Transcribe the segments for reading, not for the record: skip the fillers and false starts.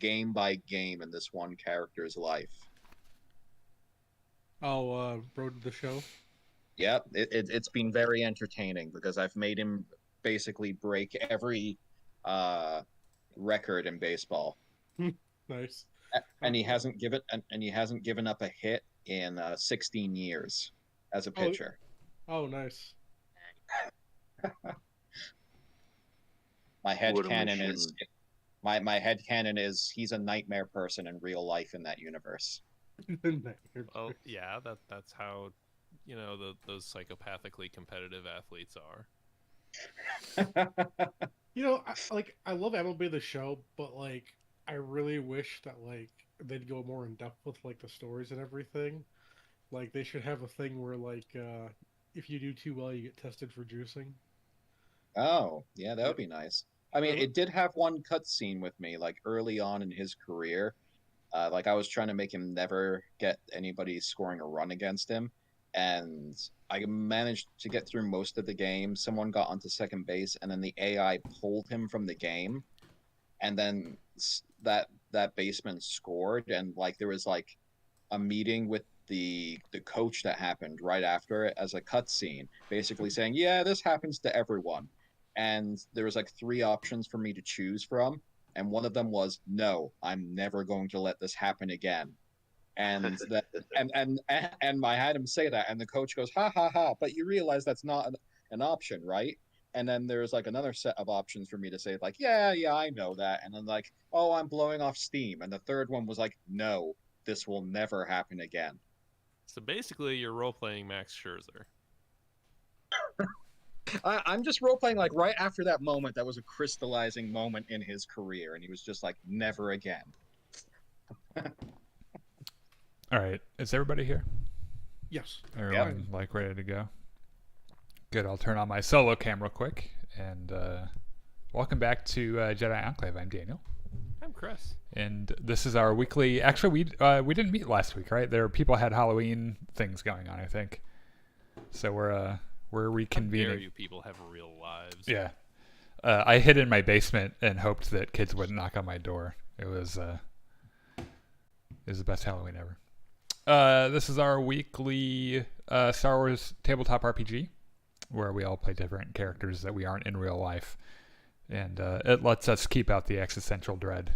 game by game in this one character's life. Oh, Road to the Show. Yep, it's been very entertaining because I've made him basically break every uh, record in baseball, Nice. and Uh, he hasn't given up a hit in 16 years as a oh, pitcher. oh, nice. My head What a canon is machine. my head canon is he's a nightmare person in real life in that universe. Well, yeah, that's how those psychopathically competitive athletes are. I love MLB the Show, but like, I really wish that like they'd go more in depth with like the stories and everything. Like, they should have a thing where like, if you do too well, you get tested for juicing. Oh, yeah, that Yeah. would be nice. I mean, Uh, it did have one cutscene with me, like early on in his career. Like I was trying to make him never get anybody scoring a run against him, and I managed to get through most of the game. Someone got onto second base, and then the AI pulled him from the game, and then that baseman scored, and like there was like a meeting with the coach that happened right after it as a cutscene, basically saying, "Yeah, this happens to everyone." And there was like three options for me to choose from, and one of them was, "No, I'm never going to let this happen again." And that and I had him say that, and the coach goes, "Ha ha ha!" But you realize that's not an option, right? And then there's like another set of options for me to say, like, "Yeah, yeah, I know that." And then like, "Oh, I'm blowing off steam." And the third one was like, "No, this will never happen again." So basically, you're role playing Max Scherzer. I'm just role playing like right after that moment. That was a crystallizing moment in his career, and he was just like, "Never again." All right, is everybody here? yes. Yep. Everyone like ready to go? Good. I'll turn on my solo cam real quick, and welcome back to Jedi Enclave. I'm Daniel, I'm Chris. and this is our weekly. Actually, we didn't meet last week, right? There, people had Halloween things going on, I think. So we're How reconvening. dare you people have real lives? Yeah. I hid in my basement and hoped that kids wouldn't knock on my door. It was the best Halloween ever. This is our weekly Star Wars tabletop RPG, where we all play different characters that we aren't in real life, and it lets us keep out the existential dread,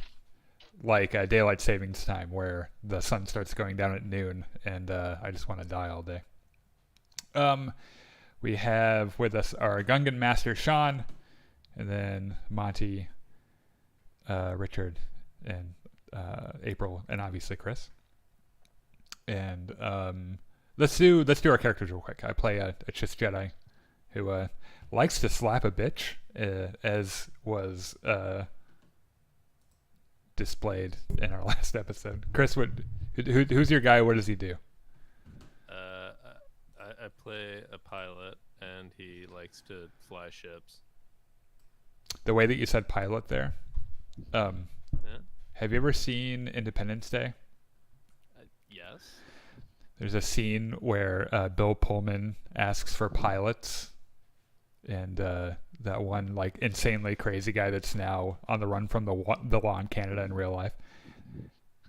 like daylight savings time, where the sun starts going down at noon, and I just want to die all day. We have with us our Gungan Master Sean, and then Monty, Richard, and April, and obviously Chris. And let's do our characters real quick. I play a Chiss Jedi who likes to slap a bitch, as was displayed in our last episode. Chris, who's your guy? What does he do? I play a pilot, and he likes to fly ships. The way that you said pilot there. Yeah. Have you ever seen Independence Day? Yes. There's a scene where Bill Pullman asks for pilots, and that one like insanely crazy guy that's now on the run from the law in Canada in real life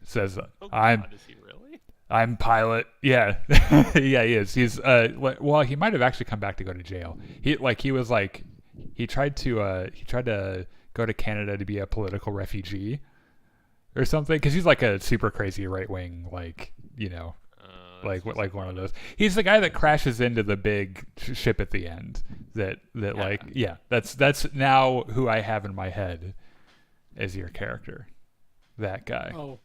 says, Oh "I'm God, is he really? I'm pilot." Yeah, yeah, he is. He's well, he might have actually come back to go to jail. He tried to go to Canada to be a political refugee or something, because he's like a super crazy right wing, like, like one of those. He's the guy that crashes into the big ship at the end. That's now who I have in my head as your character. That guy. Oh,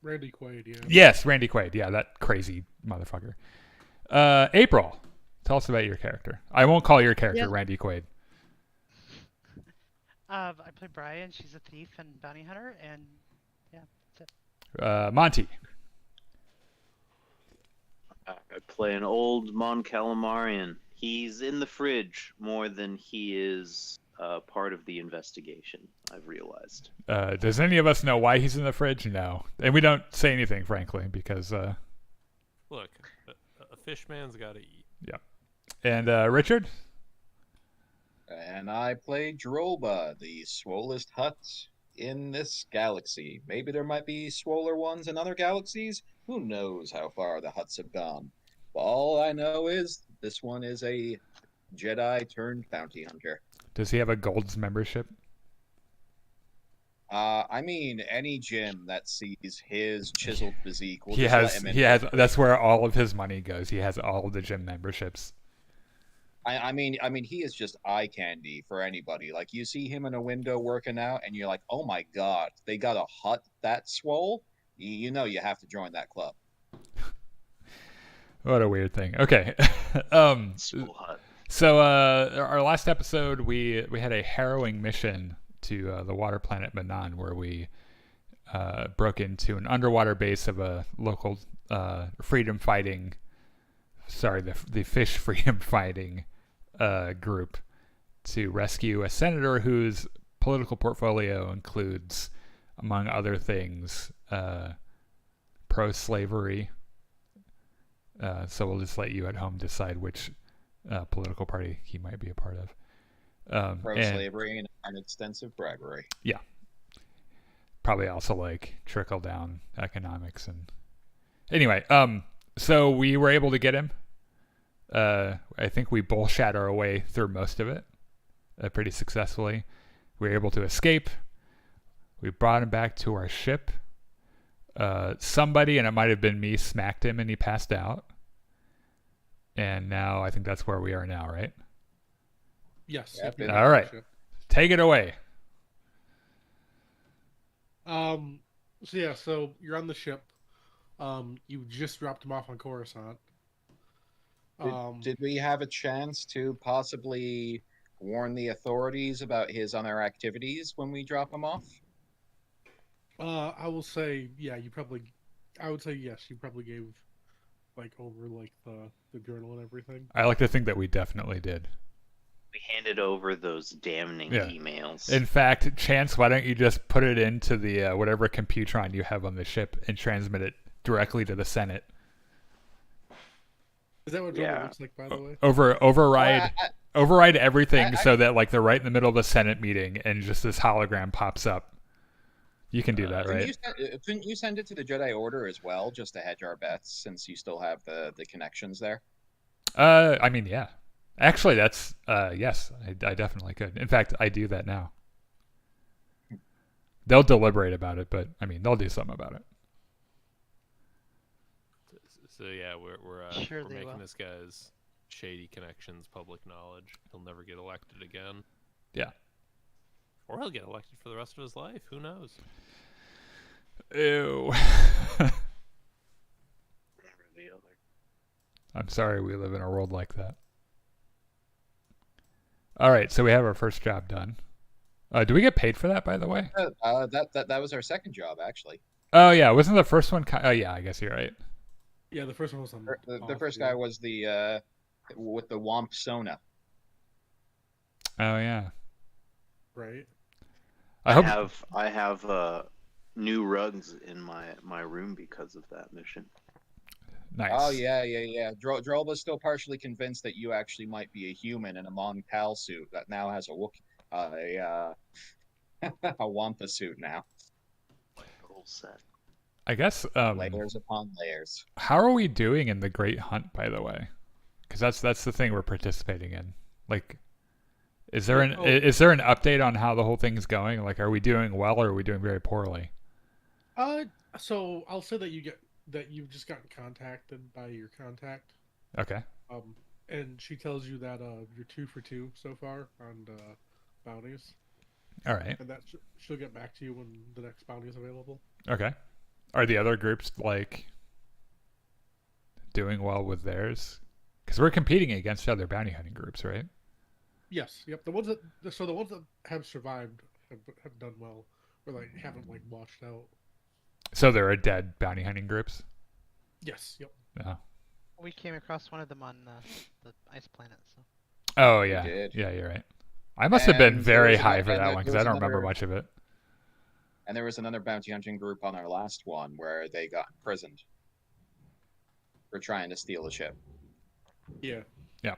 Randy Quaid. Yeah. Yes, Randy Quaid. Yeah, that crazy motherfucker. April, tell us about your character. I won't call your character Randy Quaid. I play Brian. She's a thief and bounty hunter, and yeah, that's it. Monty. I play an old Mon Calamarian. He's in the fridge more than he is part of the investigation, I've realized. Does any of us know why he's in the fridge? No. And we don't say anything, frankly, because... Look, a fish man's got to eat. Yeah. And Richard? And I play Droba, the swollest Hut. in this galaxy. Maybe there might be swoller ones in other galaxies. Who knows how far the Hutts have gone? But all I know is this one is a Jedi turned bounty hunter. Does he have a Gold's membership? I mean, any gym that sees his chiseled physique will He just let has. him in. He has. That's where all of his money goes. He has all of the gym memberships. I mean, he is just eye candy for anybody. Like you see him in a window working out, and you're like, "Oh my god, they got a Hutt that swole." You know, you have to join that club. What a weird thing. Okay. School Hut. So our last episode, we had a harrowing mission to the water planet Manan, where we broke into an underwater base of a local freedom fighting. Sorry, the fish freedom fighting group to rescue a senator whose political portfolio includes, among other things, pro-slavery. So we'll just let you at home decide which political party he might be a part of. Pro-slavery and extensive bribery. Yeah. Probably also like trickle down economics and anyway. So we were able to get him. I think we bullshit our way through most of it pretty successfully. We were able to escape. We brought him back to our ship. Somebody, and it might have been me, smacked him and he passed out. And now I think that's where we are now, right? Yes. Yep, you're all right. ship. Take it away. So yeah, so you're on the ship. You just dropped him off on Coruscant. Did we have a chance to possibly warn the authorities about his other activities when we drop him off? I will say, yeah, I would say yes, you probably gave over the journal and everything. I like to think that we definitely did. We handed over those damning emails. In fact, Chance, why don't you just put it into the whatever Computron you have on the ship and transmit it directly to the Senate? Is that what journal looks like, by the way? Override everything so that like they're right in the middle of the Senate meeting and just this hologram pops up. You can do that, right? Couldn't you send it to the Jedi Order as well, just to hedge our bets, since you still have the connections there? I mean, yeah. Actually, that's yes, I definitely could. In fact, I do that now. They'll deliberate about it, but I mean, they'll do something about it. So yeah, we're Sure they making will. this guy's shady connections public knowledge. He'll never get elected again. Yeah. Or he'll get elected for the rest of his life. Who knows? Ew. One or the other. I'm sorry we live in a world like that. All right, so we have our first job done. Do we get paid for that, by the way? That was our second job, actually. Oh yeah, wasn't the first one? Oh yeah, I guess you're right. Yeah, the first one was on The first guy was the with the Womp Sona. Oh yeah. right. I hope. I have new rugs in my room because of that mission. Nice. Oh yeah. Drolba's still partially convinced that you actually might be a human in a Mon Cal suit that now has a Wampa suit now. The whole set. I guess. Layers upon layers. How are we doing in the Great Hunt, by the way? Because that's the thing we're participating in. Like, is there an update on how the whole thing's going? Like, are we doing well or are we doing very poorly? So I'll say that you've just gotten contacted by your contact. Okay. And she tells you that you're 2 for 2 so far on bounties, All right. and that she'll get back to you when the next bounty is available. Okay. Are the other groups like doing well with theirs? Because we're competing against other bounty hunting groups, right? Yes. Yep. The ones that have survived have done well, or haven't washed out. So there are dead bounty hunting groups. Yes. Yep. No. We came across one of them on the ice planet. So Oh yeah. did. Yeah, you're right. I must have been And very there was high ano- for and that there- one because there I was don't remember another- much of it. And there was another bounty hunting group on our last one where they got imprisoned for trying to steal a ship. Yeah. They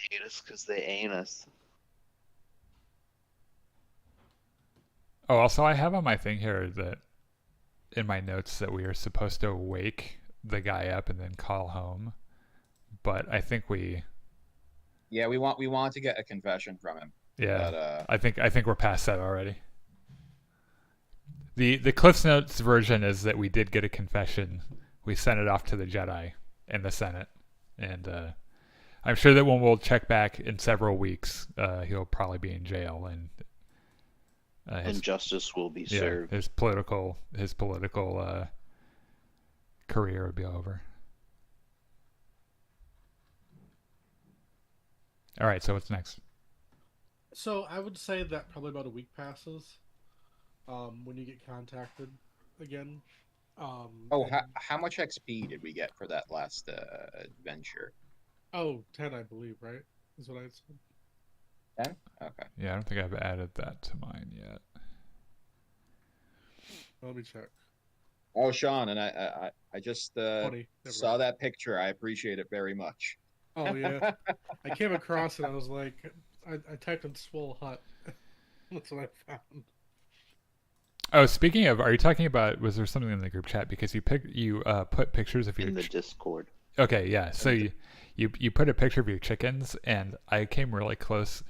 hate us because they ain't us. Oh, also, I have on my thing here that in my notes that we are supposed to wake the guy up and then call home, but I think we. Yeah, we want to get a confession from him. Yeah, But I think we're past that already. The Cliff's Notes version is that we did get a confession. We sent it off to the Jedi and the Senate, and I'm sure that when we'll check back in several weeks, he'll probably be in jail, and justice will be served. his political career would be over. All right, so what's next? So I would say that probably about a week passes when you get contacted again. How much XP did we get for that last adventure? 10, I believe, right? Is what I said. 10? Okay. Yeah, I don't think I've added that to mine yet. Let me check. Oh, Sean, and I just 20. saw that picture. I appreciate it very much. Oh yeah, I came across it. I was like, I typed in Swole Hut. That's what I found. Oh, speaking of, are you talking about? Was there something in the group chat because you put pictures of your In the Discord. Okay, yeah. So you put a picture of your chickens, and I came really close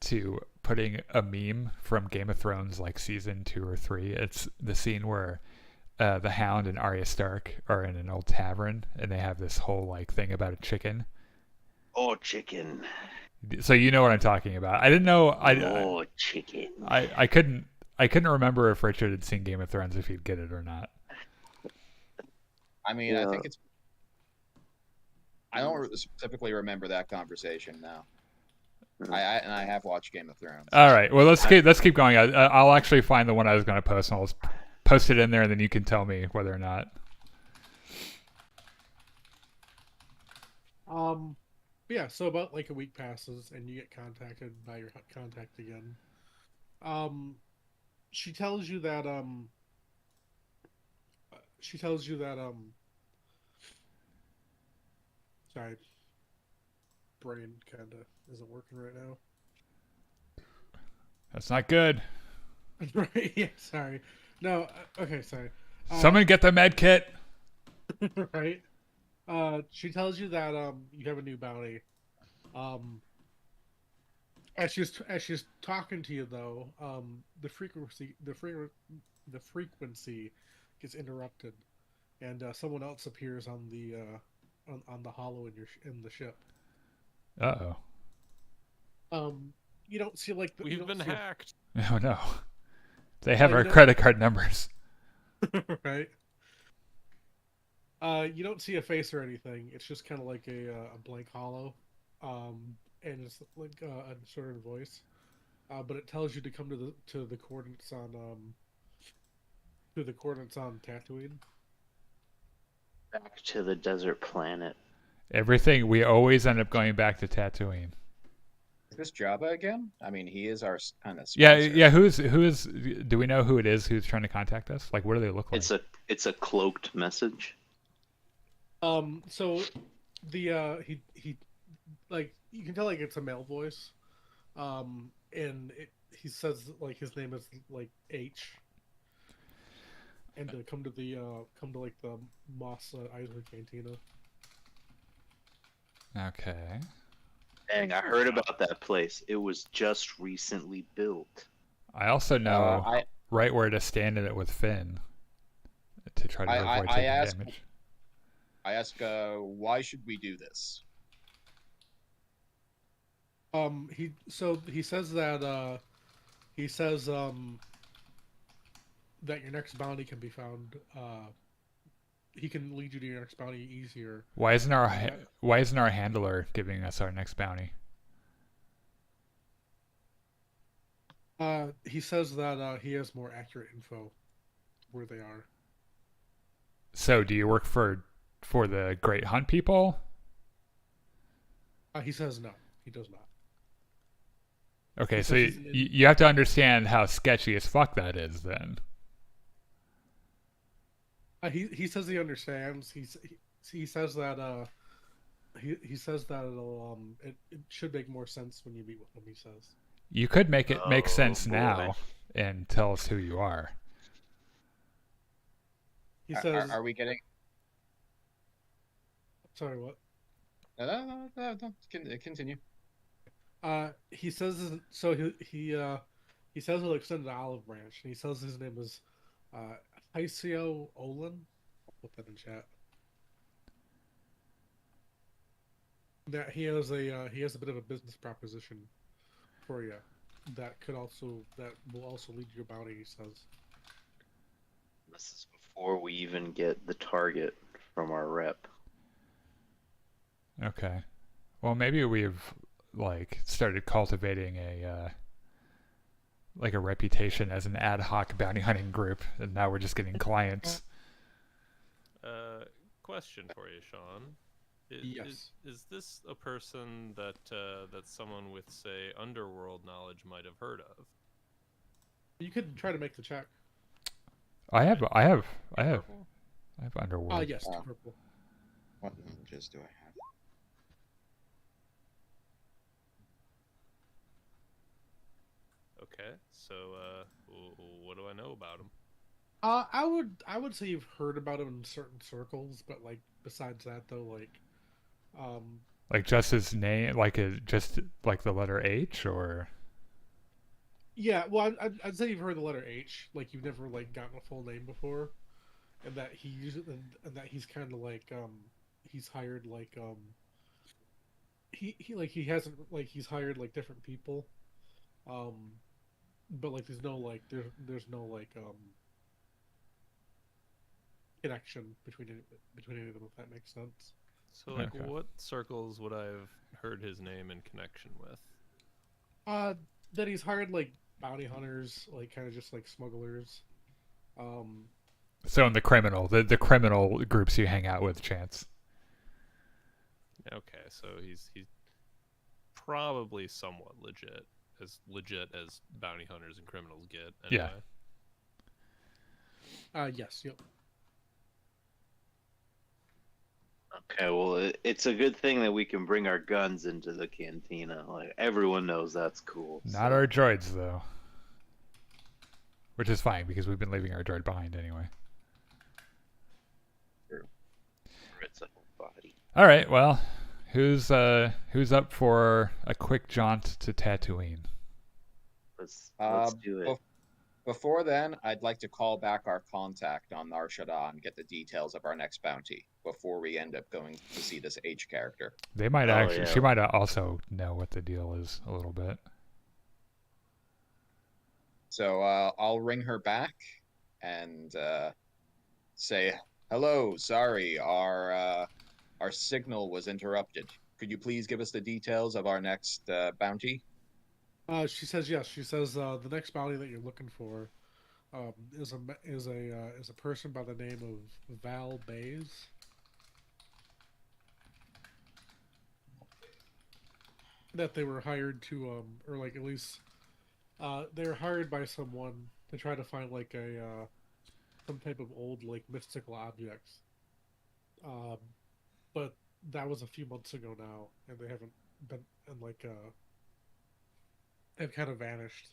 to putting a meme from Game of Thrones, like season 2 or 3. It's the scene where the Hound and Arya Stark are in an old tavern, and they have this whole like thing about a chicken. Oh, chicken. So you know what I'm talking about. I didn't know. Chicken. I couldn't remember if Richard had seen Game of Thrones, if he'd get it or not. I mean, yeah. I think it's. I don't specifically remember that conversation now. I have watched Game of Thrones. All right. Well, let's keep going. I'll actually find the one I was going to post, and I'll just post it in there, and then you can tell me whether or not. Yeah. So about like a week passes, and you get contacted by your contact again. She tells you that sorry, brain kind of isn't working right now. That's not good. Right? Yeah. Sorry. No. Okay. Sorry. Someone get the med kit. Right. She tells you that you have a new bounty. As she's talking to you though, the frequency gets interrupted, and someone else appears on the hollow in the ship. You don't see like we've been hacked. Oh no, they have our credit card numbers. Right. You don't see a face or anything. It's just kind of like a blank hollow, and it's like a certain voice, but it tells you to come to the coordinates on Tatooine. Back to the desert planet. Everything, we always end up going back to Tatooine. Is this Jabba again? I mean, he is our kind of sponsor. Yeah. Who is? Do we know who it is who's trying to contact us? Like, what do they look like? It's a cloaked message. So the he like you can tell like it's a male voice, and he says like his name is like H, and to come to like the Moss Eisley Cantina. Okay. Dang, I heard about that place. It was just recently built. I also know right where to stand in it with Finn to try to avoid taking damage. I ask, why should we do this? He says that that your next bounty can be found. He can lead you to your next bounty easier. Why isn't our handler giving us our next bounty? He says that he has more accurate info where they are. So, do you work for the Great Hunt people? He says no. He does not. Okay, so you have to understand how sketchy as fuck that is, then. He says he understands. He says that he says that it should make more sense when you meet with him. He says. You could make it make sense boy. now and tell us who you are. He says, Are we getting? "Sorry, what?" No. Continue. He says so. He says he'll extend an olive branch, and he says his name is Hycio Olin. I'll put that in chat. That he has a bit of a business proposition for you that will also lead to your bounty. He says. This is before we even get the target from our rep. Okay. Well, maybe we've like started cultivating a like a reputation as an ad hoc bounty hunting group, and now we're just getting clients. Question for you, Sean. Yes. Is this a person that that someone with, say, underworld knowledge might have heard of? You could try to make the check. I have Purple? underworld. Yes, two purple. What knowledges do I have? Okay, so what do I know about him? I would say you've heard about him in certain circles, but like besides that though, Like just his name, just like the letter H, or yeah, well, I'd say you've heard the letter H, like you've never like gotten a full name before, and that he uses and that he's kind of like he's hired like he hasn't like he's hired like different people, but like there's no like there's no like connection between any of them, if that makes sense. So, like, Okay. what circles would I have heard his name in connection with? That he's hired like bounty hunters, like kind of just like smugglers. so in the criminal groups you hang out with, Chance. Okay, so he's probably somewhat legit as bounty hunters and criminals get. Anyway. Yeah. Yes. Yep. Okay, well, it's a good thing that we can bring our guns into the cantina. Like everyone knows that's cool. Not our droids though, which is fine because we've been leaving our droid behind anyway. It's a whole body. All right, well, who's up for a quick jaunt to Tatooine? Let's Um, do it. bef- Before then, I'd like to call back our contact on Nar Shaddaa and get the details of our next bounty before we end up going to see this H character. They might Oh, actually. yeah. She might also know what the deal is a little bit. So I'll ring her back and say, "Hello, sorry, our signal was interrupted. Could you please give us the details of our next bounty?" She says yes. She says the next bounty that you're looking for is a person by the name of Val Bays. That they were hired to or like at least they were hired by someone to try to find like a some type of old like mystical objects. But that was a few months ago now, and they haven't been and like they've kind of vanished.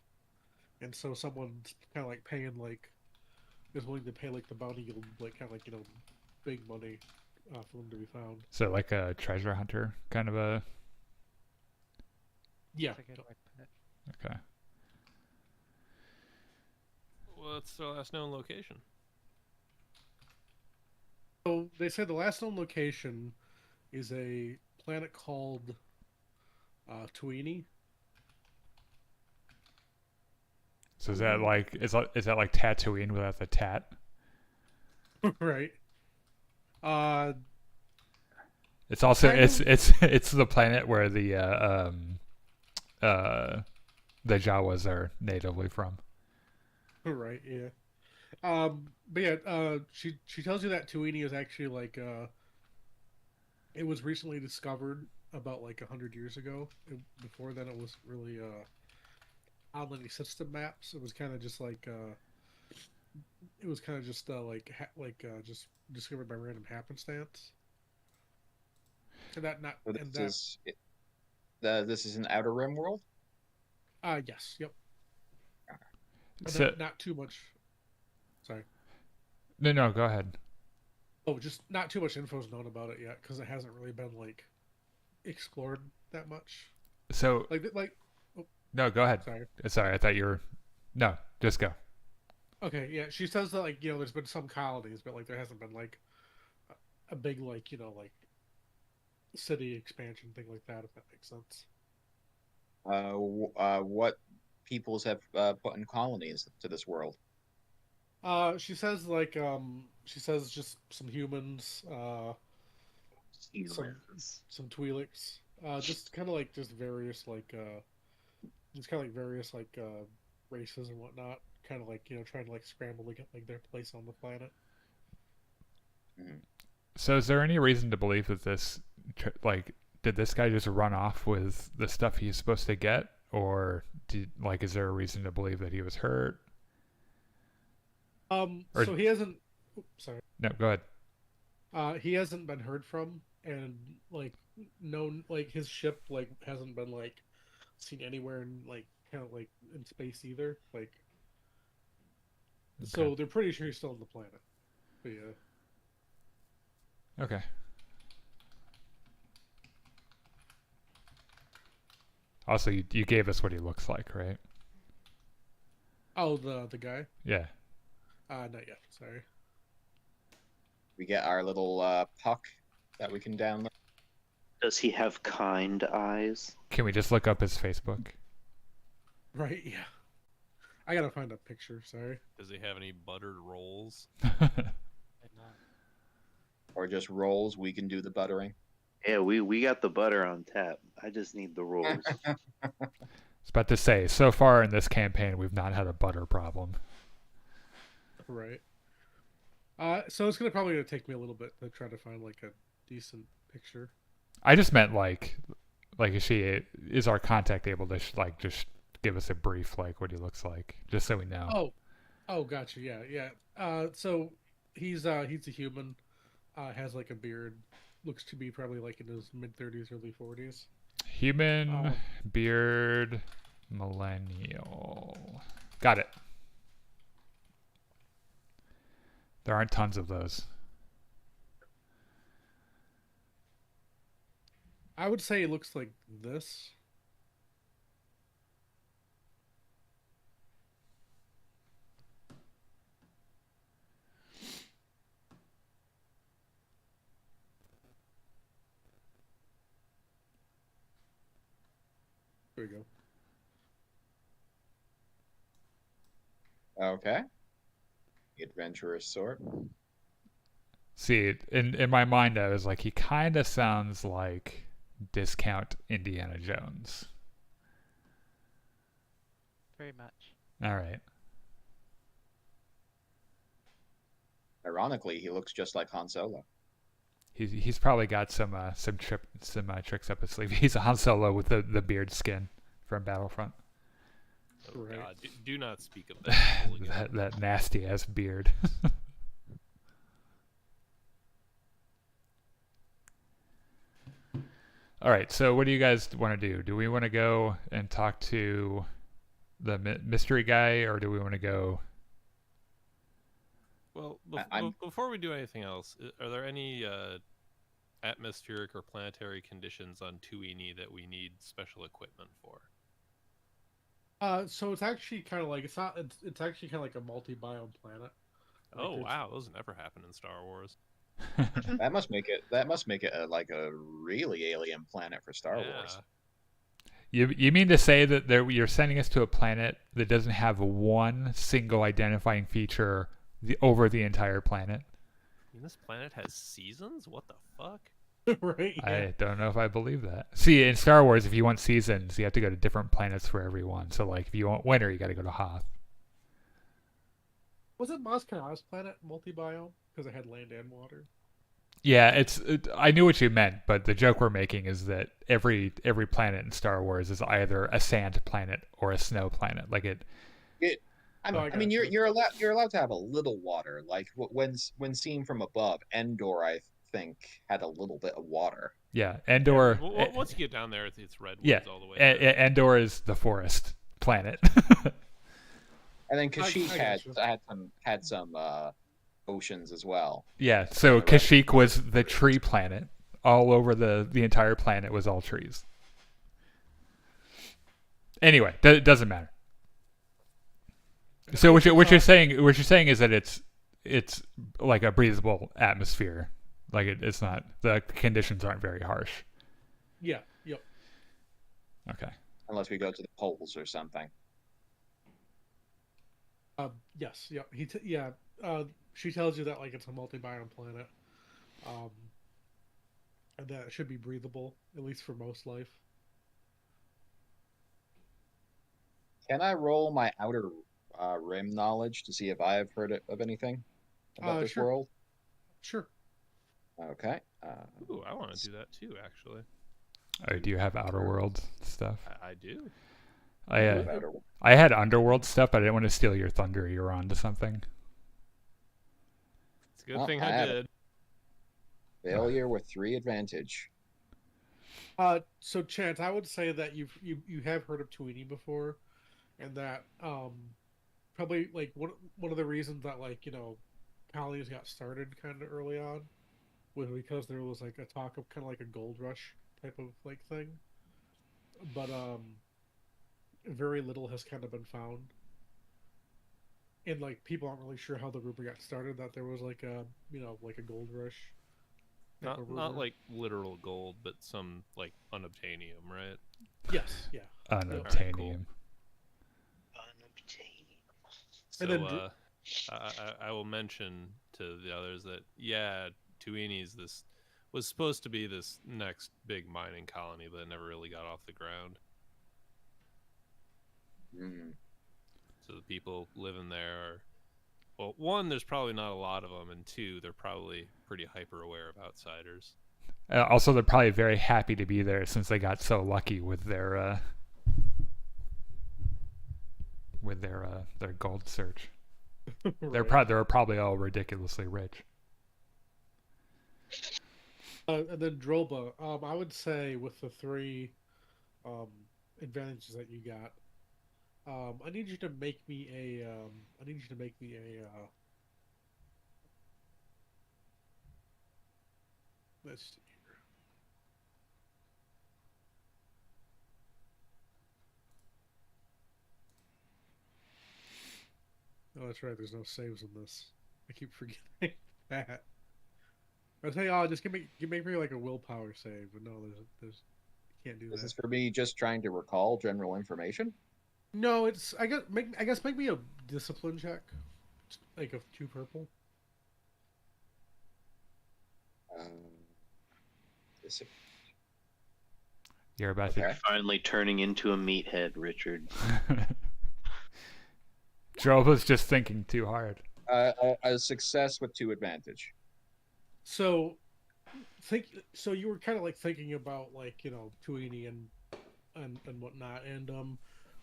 And so someone's kind of like paying like is willing to pay like the bounty guild like kind of like big money for them to be found. So like a treasure hunter kind of a. Yeah. That's a good way to put it. Okay. What's their last known location? So they say the last known location is a planet called Tuini. So is that like is that like Tatooine without the tat? Right. It's also Kind of. it's the planet where the Jawas are natively from. Right. Yeah. But yeah. She tells you that Tuini is actually like it was recently discovered about like 100 years ago. Before then, it was really on any system maps. It was kind of just like just discovered by random happenstance. And that not So and this is an Outer Rim world. Yes. Yep. But So not too much. Sorry. no, go ahead. Oh, just not too much info's known about it yet because it hasn't really been like explored that much. So Like. Oh, no, go ahead. Sorry, I thought you were. No, just go. Okay, yeah. She says that like there's been some colonies, but like there hasn't been like a big like like city expansion thing like that. If that makes sense. What peoples have put in colonies to this world? She says like she says just some humans, some Twi'leks, just kind of like just various like just kind of like various like races and whatnot, kind of like trying to like scramble to get like their place on the planet. So is there any reason to believe that this like did this guy just run off with the stuff he's supposed to get, or is there a reason to believe that he was hurt? So he hasn't. Sorry. No, go ahead. He hasn't been heard from, and like known like his ship like hasn't been like seen anywhere in like kind of like in space either. Like, so they're pretty sure he's still on the planet. But yeah. Okay. Also, you gave us what he looks like, right? Oh, the guy? Yeah. Not yet. Sorry. We get our little puck that we can download. Does he have kind eyes? Can we just look up his Facebook? Right. Yeah. I gotta find a picture. Sorry. Does he have any buttered rolls? Or just rolls? We can do the buttering. Yeah, we got the butter on tap. I just need the rolls. I was about to say, so far in this campaign, we've not had a butter problem. Right. So it's probably gonna take me a little bit to try to find like a decent picture. I just meant is our contact able to just give us a brief what he looks like, just so we know. Oh, gotcha. Yeah. So he's a human, has like a beard, looks to be probably like in his mid-30s, early 40s. Human, beard, millennial. Got it. There aren't tons of those. I would say it looks like this. There we go. Okay. The adventurous sort. See, in my mind, I was like, he kind of sounds like discount Indiana Jones. Very much. All right. Ironically, he looks just like Han Solo. He's probably got some tricks up his sleeve. He's a Han Solo with the beard skin from Battlefront. Oh, right. God. Do not speak of that. that nasty ass beard. All right, so what do you guys want to do? Do we want to go and talk to the mystery guy, or do we want to go? Well, before we do anything else, are there any atmospheric or planetary conditions on Tuini that we need special equipment for? So it's actually kind of like it's actually kind of like a multi-biome planet. Oh wow, those never happen in Star Wars. That must make it like a really alien planet for Star Wars. You mean to say that you're sending us to a planet that doesn't have one single identifying feature over the entire planet? I mean, this planet has seasons? What the fuck? Right. Yeah. I don't know if I believe that. See, in Star Wars, if you want seasons, you have to go to different planets for every one. So, if you want winter, you got to go to Hoth. Was it Maz Kanata's planet multi-biome because it had land and water? Yeah, I knew what you meant, but the joke we're making is that every planet in Star Wars is either a sand planet or a snow planet. I mean, you're allowed to have a little water. Like when seen from above, Endor, I think, had a little bit of water. Yeah, Endor. Yeah, once you get down there, it's redwoods all the way. Endor is the forest planet. And then Kashyyyk I gotcha. had some oceans as well. Yeah, so And the rest Kashyyyk was the bridge. tree planet. All over the entire planet was all trees. Anyway, doesn't matter. So what you're saying is that it's like a breathable atmosphere. Like it's not, the conditions aren't very harsh. Yeah. Yep. Okay. Unless we go to the poles or something. Yes. Yep. She tells you that like it's a multi-biome planet, and that it should be breathable at least for most life. Can I roll my outer rim knowledge to see if I have heard of anything about this Sure. world? Sure. Okay. Ooh, I want to do that too, actually. Oh, do you have Outer World stuff? I do. I had Underworld stuff, but I didn't want to steal your thunder. You're on to something. It's a good Well, thing I I have did. Failure with 3 advantage. So Chance, I would say that you have heard of Tweenie before, and that probably like one of the reasons that like colonies got started kind of early on was because there was like a talk of kind of like a gold rush type of like thing, but very little has kind of been found, and like people aren't really sure how the rumor got started that there was like a like a gold rush. Not like literal gold, but some like unobtainium, right? Yes, yeah. Unobtainium. So And then I will mention to the others that Tuini's this was supposed to be this next big mining colony, but it never really got off the ground. Mm. So the people living there are, well, one, there's probably not a lot of them, and two, they're probably pretty hyper aware of outsiders. Also, they're probably very happy to be there since they got so lucky with their gold search. Right. They're probably all ridiculously rich. And then Droba, I would say with the 3 advantages that you got, I need you to make me a. Let's see here. Oh, that's right. There's no saves in this. I keep forgetting that. I say, oh, just give me like a willpower save, but no, there's you can't do This that. is for me just trying to recall general information. No, it's I guess make me a discipline check, like of 2 purple. You're about Okay. Finally turning into a meathead, Richard. to. Droba's just thinking too hard. A success with 2 advantage. So you were kind of like thinking about like Tuini and whatnot, and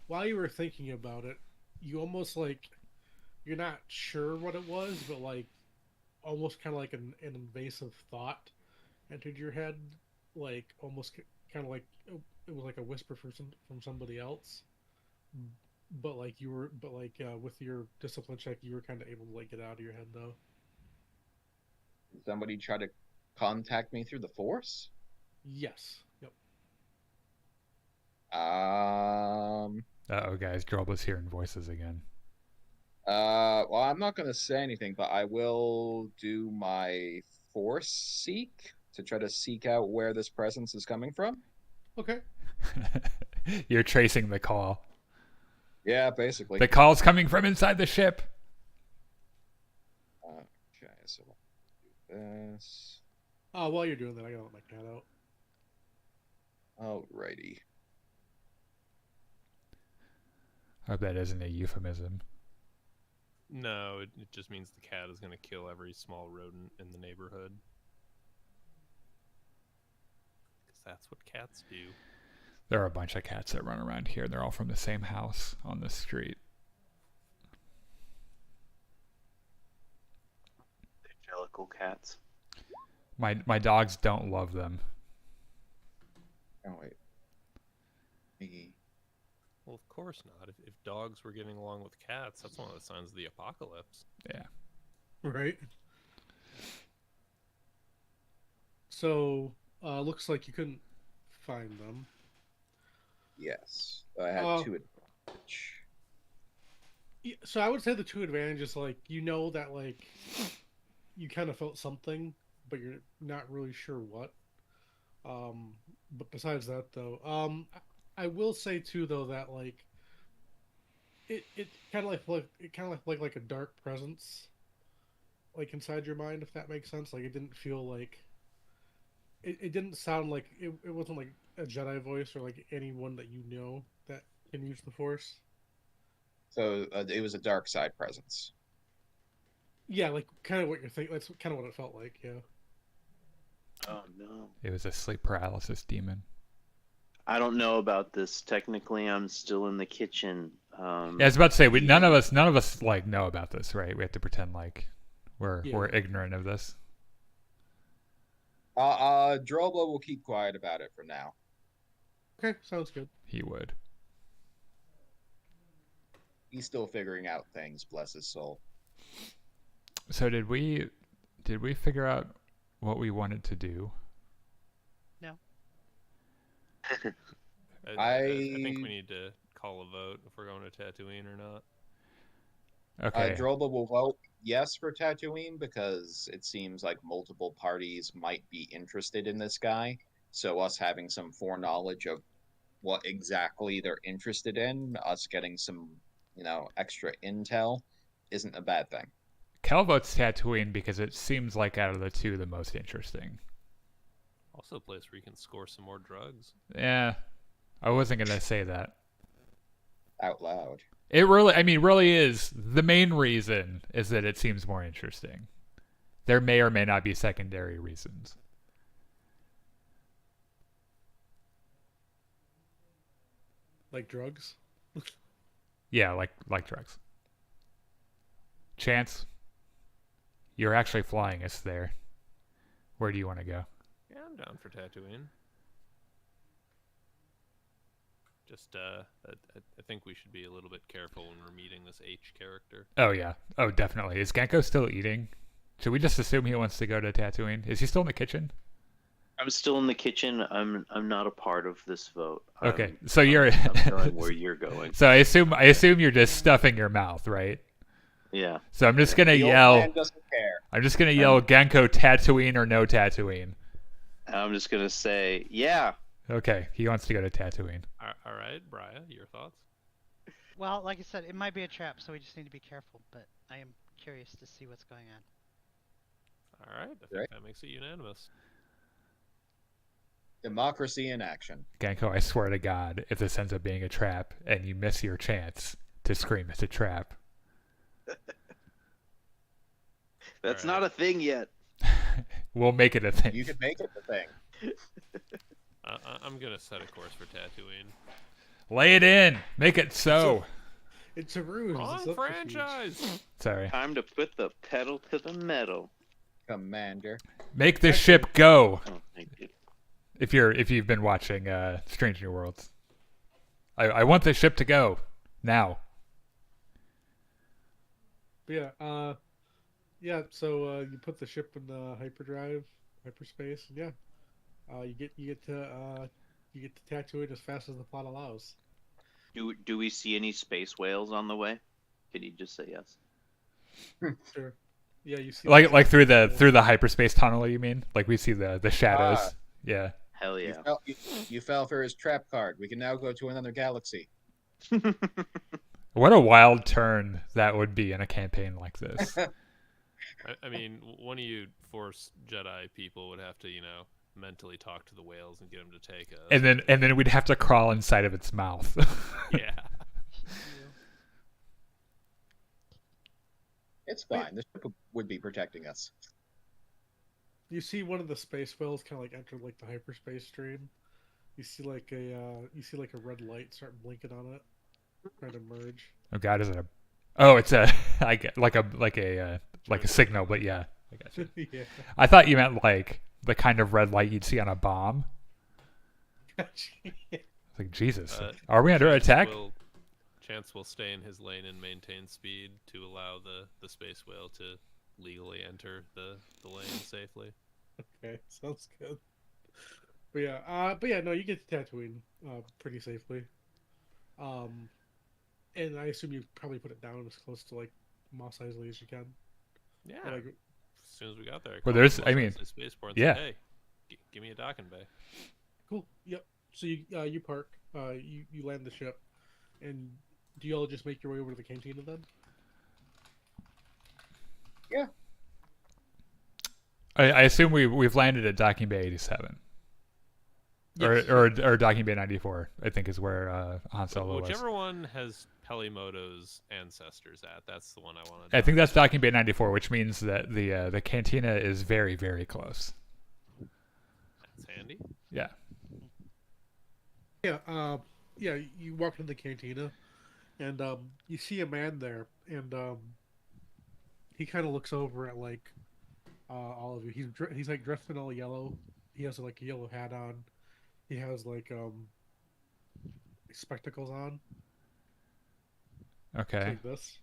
while you were thinking about it, you almost like you're not sure what it was, but like almost kind of like an invasive thought entered your head, like almost kind of like it was like a whisper from somebody else, but like with your discipline check, you were kind of able to like get out of your head though. Did somebody try to contact me through the Force? Yes. Yep. Uh-oh, guys. Droba's hearing voices again. Well, I'm not going to say anything, but I will do my Force seek to try to seek out where this presence is coming from. Okay. You're tracing the call. Yeah, basically. The call's coming from inside the ship. Okay, so I'll do this. While you're doing that, I gotta let my cat out. Alrighty. I hope that isn't a euphemism. No, it just means the cat is going to kill every small rodent in the neighborhood. Because that's what cats do. There are a bunch of cats that run around here. They're all from the same house on the street. Angelical cats. My dogs don't love them. Oh, wait. Me. Well, of course not. If dogs were getting along with cats, that's one of the signs of the apocalypse. Yeah. Right. So, looks like you couldn't find them. Yes, I had two. Yeah, so I would say the two advantages, like, that, like, you kind of felt something, but you're not really sure what. But besides that, though, I will say too, though, that like it kind of like a dark presence, like inside your mind, if that makes sense. Like it didn't feel like it didn't sound like it wasn't like a Jedi voice or like anyone that that can use the Force. So it was a dark side presence. Yeah, like kind of what you're thinking. That's kind of what it felt like. Yeah. Oh no. It was a sleep paralysis demon. I don't know about this. Technically, I'm still in the kitchen. Yeah, I was about to say none of us like know about this, right? We have to pretend like we're ignorant of this. Drobo will keep quiet about it for now. Okay, sounds good. He would. He's still figuring out things, bless his soul. So did we figure out what we wanted to do? No. I think we need to call a vote if we're going to Tatooine or not. Okay. Drobo will vote yes for Tatooine because it seems like multiple parties might be interested in this guy. So us having some foreknowledge of what exactly they're interested in, us getting some, extra intel, isn't a bad thing. Cal votes Tatooine because it seems like out of the two the most interesting. Also a place where you can score some more drugs. Yeah. I wasn't going to say that. Out loud. It really is. The main reason is that it seems more interesting. There may or may not be secondary reasons. Like drugs? Yeah, like drugs. Chance, you're actually flying us there. Where do you want to go? Yeah, I'm down for Tatooine. Just, I think we should be a little bit careful when we're meeting this H character. Oh, yeah. Oh, definitely. Is Genko still eating? Should we just assume he wants to go to Tatooine? Is he still in the kitchen? I'm still in the kitchen. I'm not a part of this vote. Okay, so you're I'm going where you're going. So I assume you're just stuffing your mouth, right? Yeah. So I'm just gonna yell. I'm just gonna yell Genko Tatooine or no Tatooine. I'm just gonna say yeah. Okay, he wants to go to Tatooine. All right, Brian, your thoughts? Well, like I said, it might be a trap, so we just need to be careful. But I am curious to see what's going on. All right, I think that makes it unanimous. Democracy in action. Genko, I swear to God, if this ends up being a trap and you miss your chance to scream it's a trap. That's not a thing yet. We'll make it a thing. You can make it a thing. I'm going to set a course for Tatooine. Lay it in. Make it so. It's a ruse. Wrong franchise. Sorry. Time to put the pedal to the metal. Commander. Make the ship go. Oh, thank you. If you've been watching Strange New Worlds, I want the ship to go now. Yeah. So you put the ship in the hyperspace. And yeah. You get to Tatooine as fast as the plot allows. Do we see any space whales on the way? Can you just say yes? Sure. Yeah, you see. Like through the hyperspace tunnel. You mean? Like we see the shadows. Yeah. Hell yeah. You fell for his trap card. We can now go to another galaxy. What a wild turn that would be in a campaign like this. I mean, one of you Force Jedi people would have to, mentally talk to the whales and get them to take us. And then we'd have to crawl inside of its mouth. Yeah. It's fine. The ship would be protecting us. You see one of the space whales kind of like enter like the hyperspace stream. You see like a red light start blinking on it, trying to merge. Oh God, is it a? Oh, it's a I get like a signal, but yeah, I got you. Yeah. I thought you meant like the kind of red light you'd see on a bomb. Gotcha. Like Jesus, are we under attack? Chance will stay in his lane and maintain speed to allow the space whale to legally enter the lane safely. Okay, sounds good. But yeah, no, you get to Tatooine pretty safely. And I assume you probably put it down as close to like Mos Eisley as you can. Yeah. Or, like, As soon as we got there, Well, called there's- Mos I mean, Eisley spaceport and yeah. said, hey, give me a docking bay. cool. Yep. So you park. You land the ship, and do you all just make your way over to the cantina then? I assume we've landed at docking bay 87. Yes. Or docking bay 94, I think is where Han Solo was. Whichever one has Pelimoto's ancestors at, that's the one I want to. I think that's docking bay 94, which means that the cantina is very, very close. That's handy. Yeah. Yeah. You walk into the cantina, and you see a man there, and he kind of looks over at like all of you. He's like dressed in all yellow. He has like a yellow hat on. He has like spectacles on. Okay. Like this.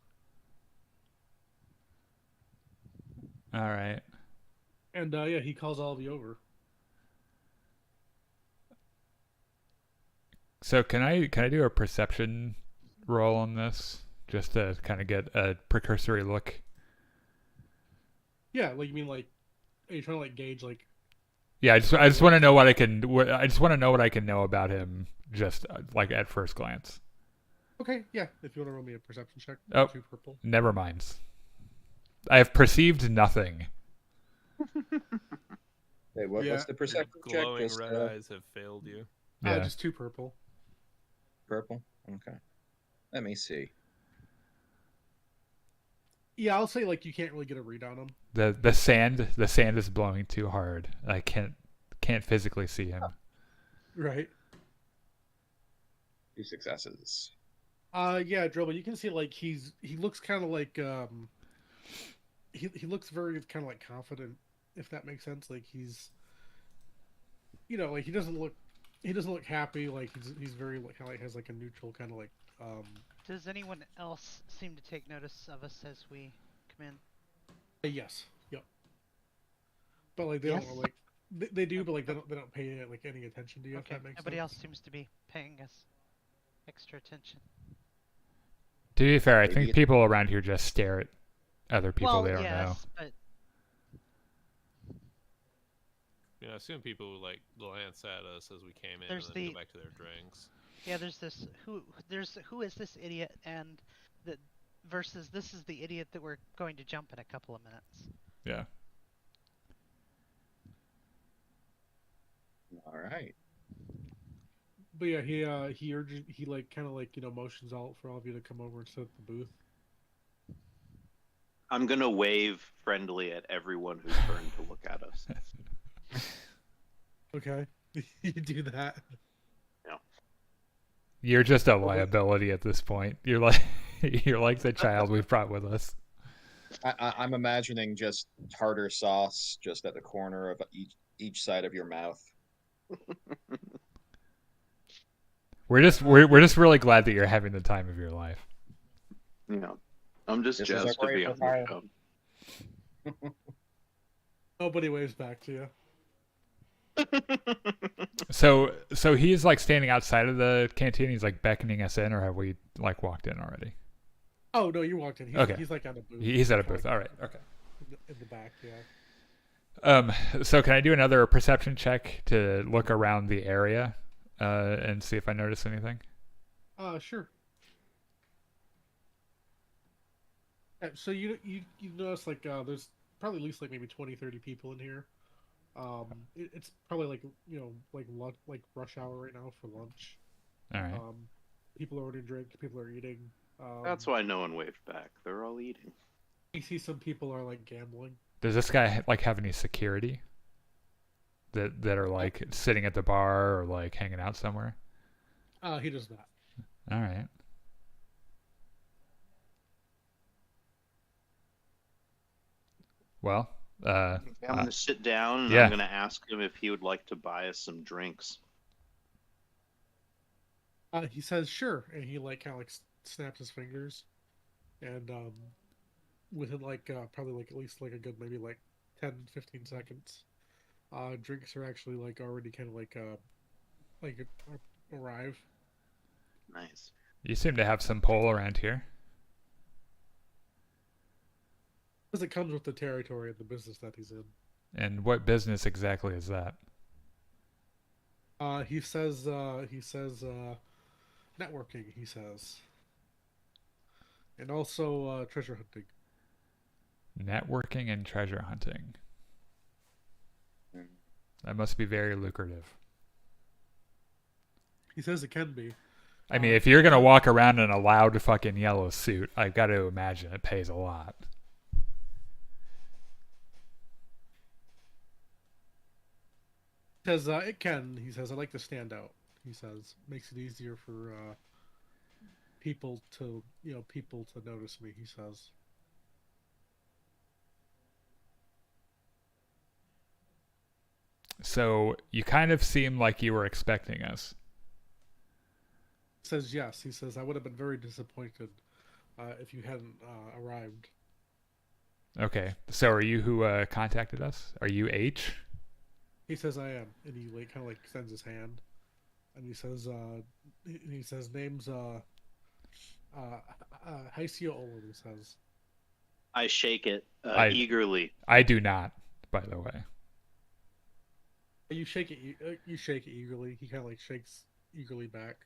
All right. And yeah, he calls all of you over. So can I do a perception roll on this just to kind of get a precursory look? Yeah, like you mean like, are you trying to like gauge like? Yeah, I just want to know what I can know about him just like at first glance. Okay, yeah. If you want to roll me a perception check. Oh. 2 purple. Never mind. I have perceived nothing. Hey, Yeah. what's the Your perception check? glowing Just red eyes have failed you. Yeah. Just 2 purple. purple. Okay. Let me see. Yeah, I'll say like you can't really get a read on him. The sand is blowing too hard. I can't physically see him. Right. 2 successes. Yeah, Drobin, you can see like he looks kind of like he looks very kind of like confident, if that makes sense. Like he's, like he doesn't look happy. Like he's very like kind of like has like a neutral kind of like Does anyone else seem to take notice of us as we come in? Yes. Yep. But like they Yes? don't like they do, but like they don't pay like any attention to you. Okay. If that makes Nobody sense. else seems to be paying us extra attention. To be fair, I Maybe think it- people around here just stare at other people well, they don't know. yes, but I assume people would like glance at us as we came in There's and then the- go back to their drinks. yeah, there's who is this idiot and the versus this is the idiot that we're going to jump in a couple of minutes. Yeah. All right. But yeah, he urges he like kind of like motions out for all of you to come over and sit at the booth. I'm gonna wave friendly at everyone who turned to look at us. Okay, you do that. You're just a liability at this point. You're like the child we've brought with us. I'm imagining just tartar sauce just at the corner of each side of your mouth. We're just really glad that you're having the time of your life. Yeah, I'm just This is jazzed a to be great on the show. Nobody waves back to you. So he's like standing outside of the canteen. He's like beckoning us in, or have we like walked in already? Oh no, you walked in. Okay. He's like at a booth. He's at a kinda booth. like All right. Okay. in the back. Yeah. So can I do another perception check to look around the area, and see if I notice anything? Sure. Yeah, so you notice like there's probably at least like maybe 20-30 people in here. It's probably like like rush hour right now for lunch. All right. People are ordering drink. People are eating. That's why no one waved back. They're all eating. You see some people are like gambling. Does this guy like have any security? That are like sitting at the bar or like hanging out somewhere? He does not. All right. Well, I'm gonna sit down and yeah. I'm gonna ask him if he would like to buy us some drinks. He says sure, and he like kind of like snaps his fingers, and within probably like at least like a good maybe like 10-15 seconds, drinks are actually like already kind of arrive. Nice. You seem to have some pull around here. Because it comes with the territory and the business that he's in. And what business exactly is that? He says networking. He says, and also treasure hunting. Networking and treasure hunting. Mm. That must be very lucrative. He says it can be. I mean, if you're going to walk around in a loud fucking yellow suit, I've got to imagine it pays a lot. He says it can. He says I like to stand out. He says makes it easier for people to notice me. He says. So you kind of seem like you were expecting us. Says yes. He says I would have been very disappointed if you hadn't arrived. Okay. So are you who contacted us? Are you H? He says I am, and he kind of extends his hand, and he says name's Hycio Olin. He says I shake it eagerly. I do not, by the way. you shake it. You shake it eagerly. He kind of shakes eagerly back.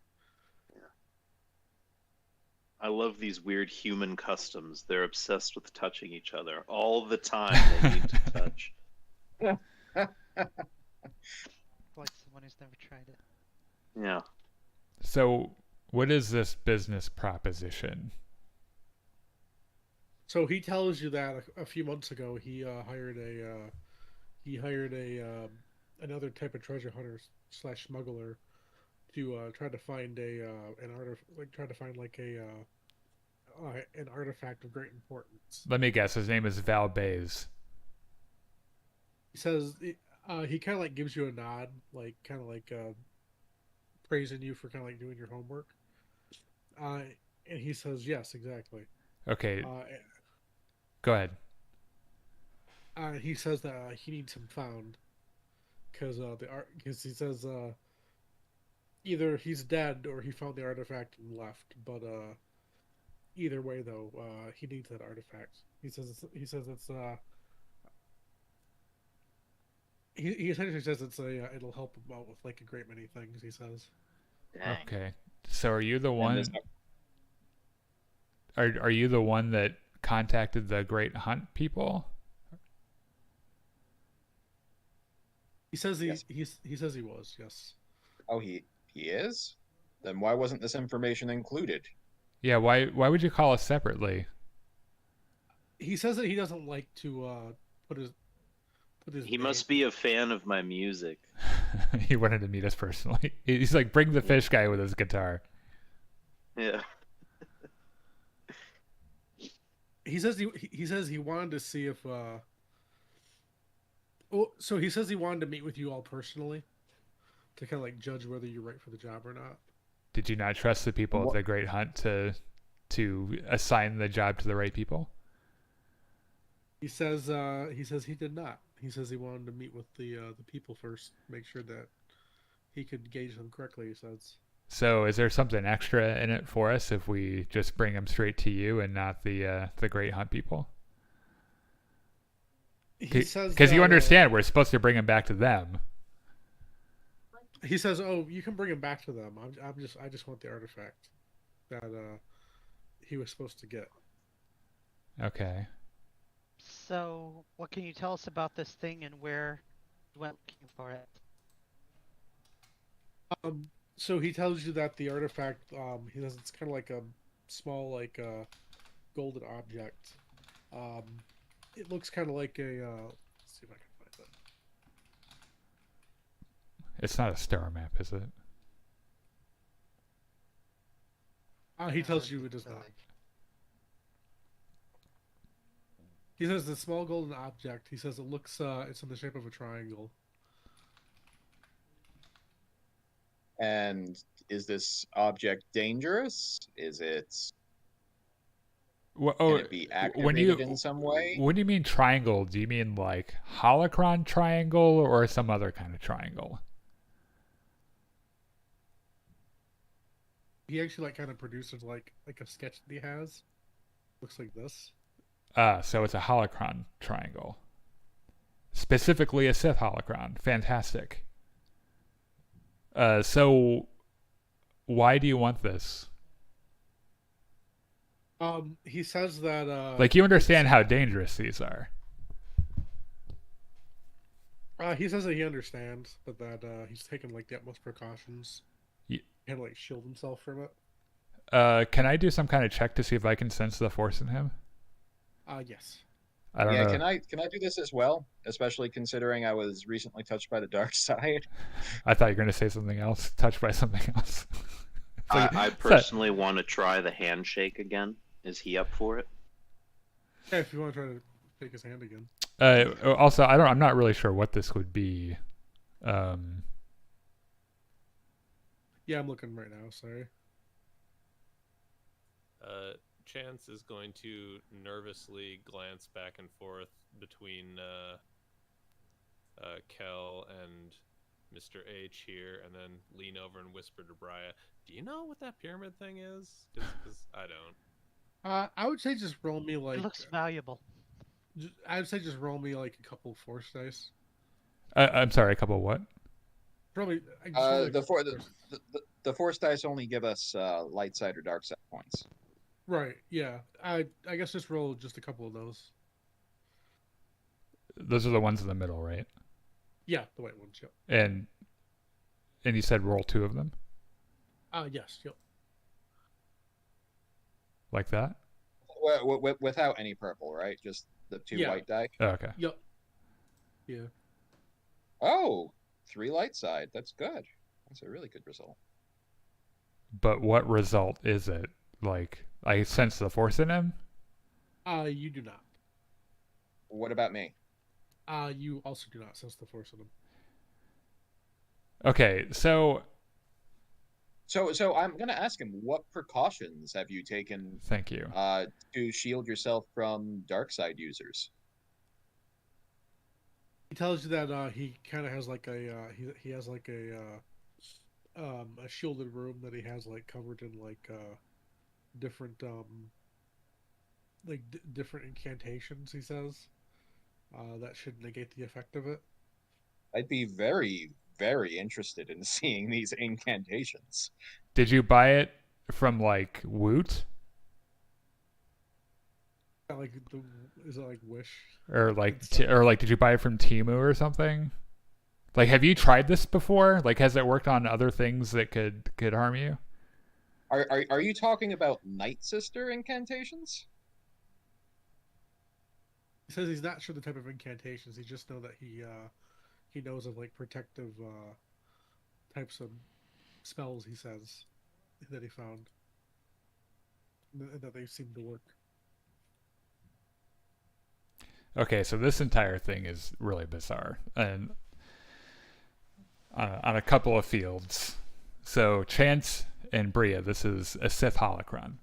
I love these weird human customs. They're obsessed with touching each other all the time. They need to touch. Like someone who's never tried it. Yeah. So what is this business proposition? So he tells you that a few months ago he hired another type of treasure hunter / smuggler to try to find an artifact of great importance. Let me guess. His name is Val Bays. He says he kind of gives you a nod, praising you for kind of doing your homework. And he says yes, exactly. Okay. Go ahead. He says that he needs him found because he says either he's dead or he found the artifact and left. But either way, though, he needs that artifact. He says it's he essentially says it'll help him out with a great many things. He says. Dang. Okay. So are you the one? this- Are you the one that contacted the Great Hunt people? He says Yes. he says he was, yes. Oh, he is? Then why wasn't this information included? Yeah. Why would you call us separately? He says that he doesn't like to put his He must be a fan of my music. He wanted to meet us personally. He's like, bring the fish guy with his guitar. Yeah. He says he wanted to see if so he says he wanted to meet with you all personally to kind of judge whether you're right for the job or not. Did you not trust the people at the Great Hunt to assign the job to the right people? He says he did not. He says he wanted to meet with the people first, make sure that he could gauge them correctly. He says. So is there something extra in it for us if we just bring them straight to you and not the Great Hunt people? He says Because you that, understand we're supposed to bring them back to them. He says, "Oh, you can bring him back to them. I just want the artifact that he was supposed to get." Okay. So, what can you tell us about this thing and where you went looking for it? So he tells you that the artifact, he says it's kind of like a small, golden object. It looks kind of like a. Let's see if I can find it. It's not a star map, is it? He tells you it is not. He says the small golden object. He says it looks. It's in the shape of a triangle. And is this object dangerous? Is it Wh- can oh, it be when activated in some way? when you mean triangle, do you mean like holocron triangle or some other kind of triangle? He actually like kind of produces like a sketch that he has. Looks like this. So it's a holocron triangle. Specifically a Sith holocron. Fantastic. So why do you want this? He says that Like, you understand how dangerous these are. he says that he understands, but that he's taken like the utmost precautions. Ye- And like shield himself from it. Can I do some kind of check to see if I can sense the Force in him? Yes. I don't know. Can I do this as well? Especially considering I was recently touched by the dark side. I thought you were going to say something else. Touched by something else. It's like- I personally want to try the handshake again. Is he up for it? Yeah, if you want to try to take his hand again. Also, I'm not really sure what this would be. Yeah, I'm looking right now. Sorry. Chance is going to nervously glance back and forth between Kel and Mr. H here, and then lean over and whisper to Briar, "Do you know what that pyramid thing is? Because I don't." I would say just roll me like. It looks valuable. I would say just roll me like a couple Force dice. I'm sorry, a couple of what? Probably. The Force dice only give us light side or dark side points. Right. Yeah. I guess just roll just a couple of those. Those are the ones in the middle, right? Yeah, the white ones. Yep. And you said roll 2 of them? Yes. Yep. Like that? Without any purple, right? Just the 2 white die. Oh, okay. Yep. Yeah. Oh, 3 light side. That's good. That's a really good result. But what result is it? Like, I sense the Force in him? You do not. What about me? You also do not sense the Force in him. Okay, so I'm gonna ask him, what precautions have you taken thank you. to shield yourself from dark side users? He tells you that he kind of has like he has like a shielded room that he has like covered in like different different incantations. He says that should negate the effect of it. I'd be very, very interested in seeing these incantations. Did you buy it from like Woot? Is it like Wish? Or like did you buy it from Temu or something? Like, have you tried this before? Like, has it worked on other things that could harm you? Are you talking about Night Sister incantations? He says he's not sure the type of incantations. He just know that he knows of like protective types of spells. He says that he found and that they seem to work. Okay, so this entire thing is really bizarre, and on a couple of fields. So Chance and Bria, this is a Sith holocron.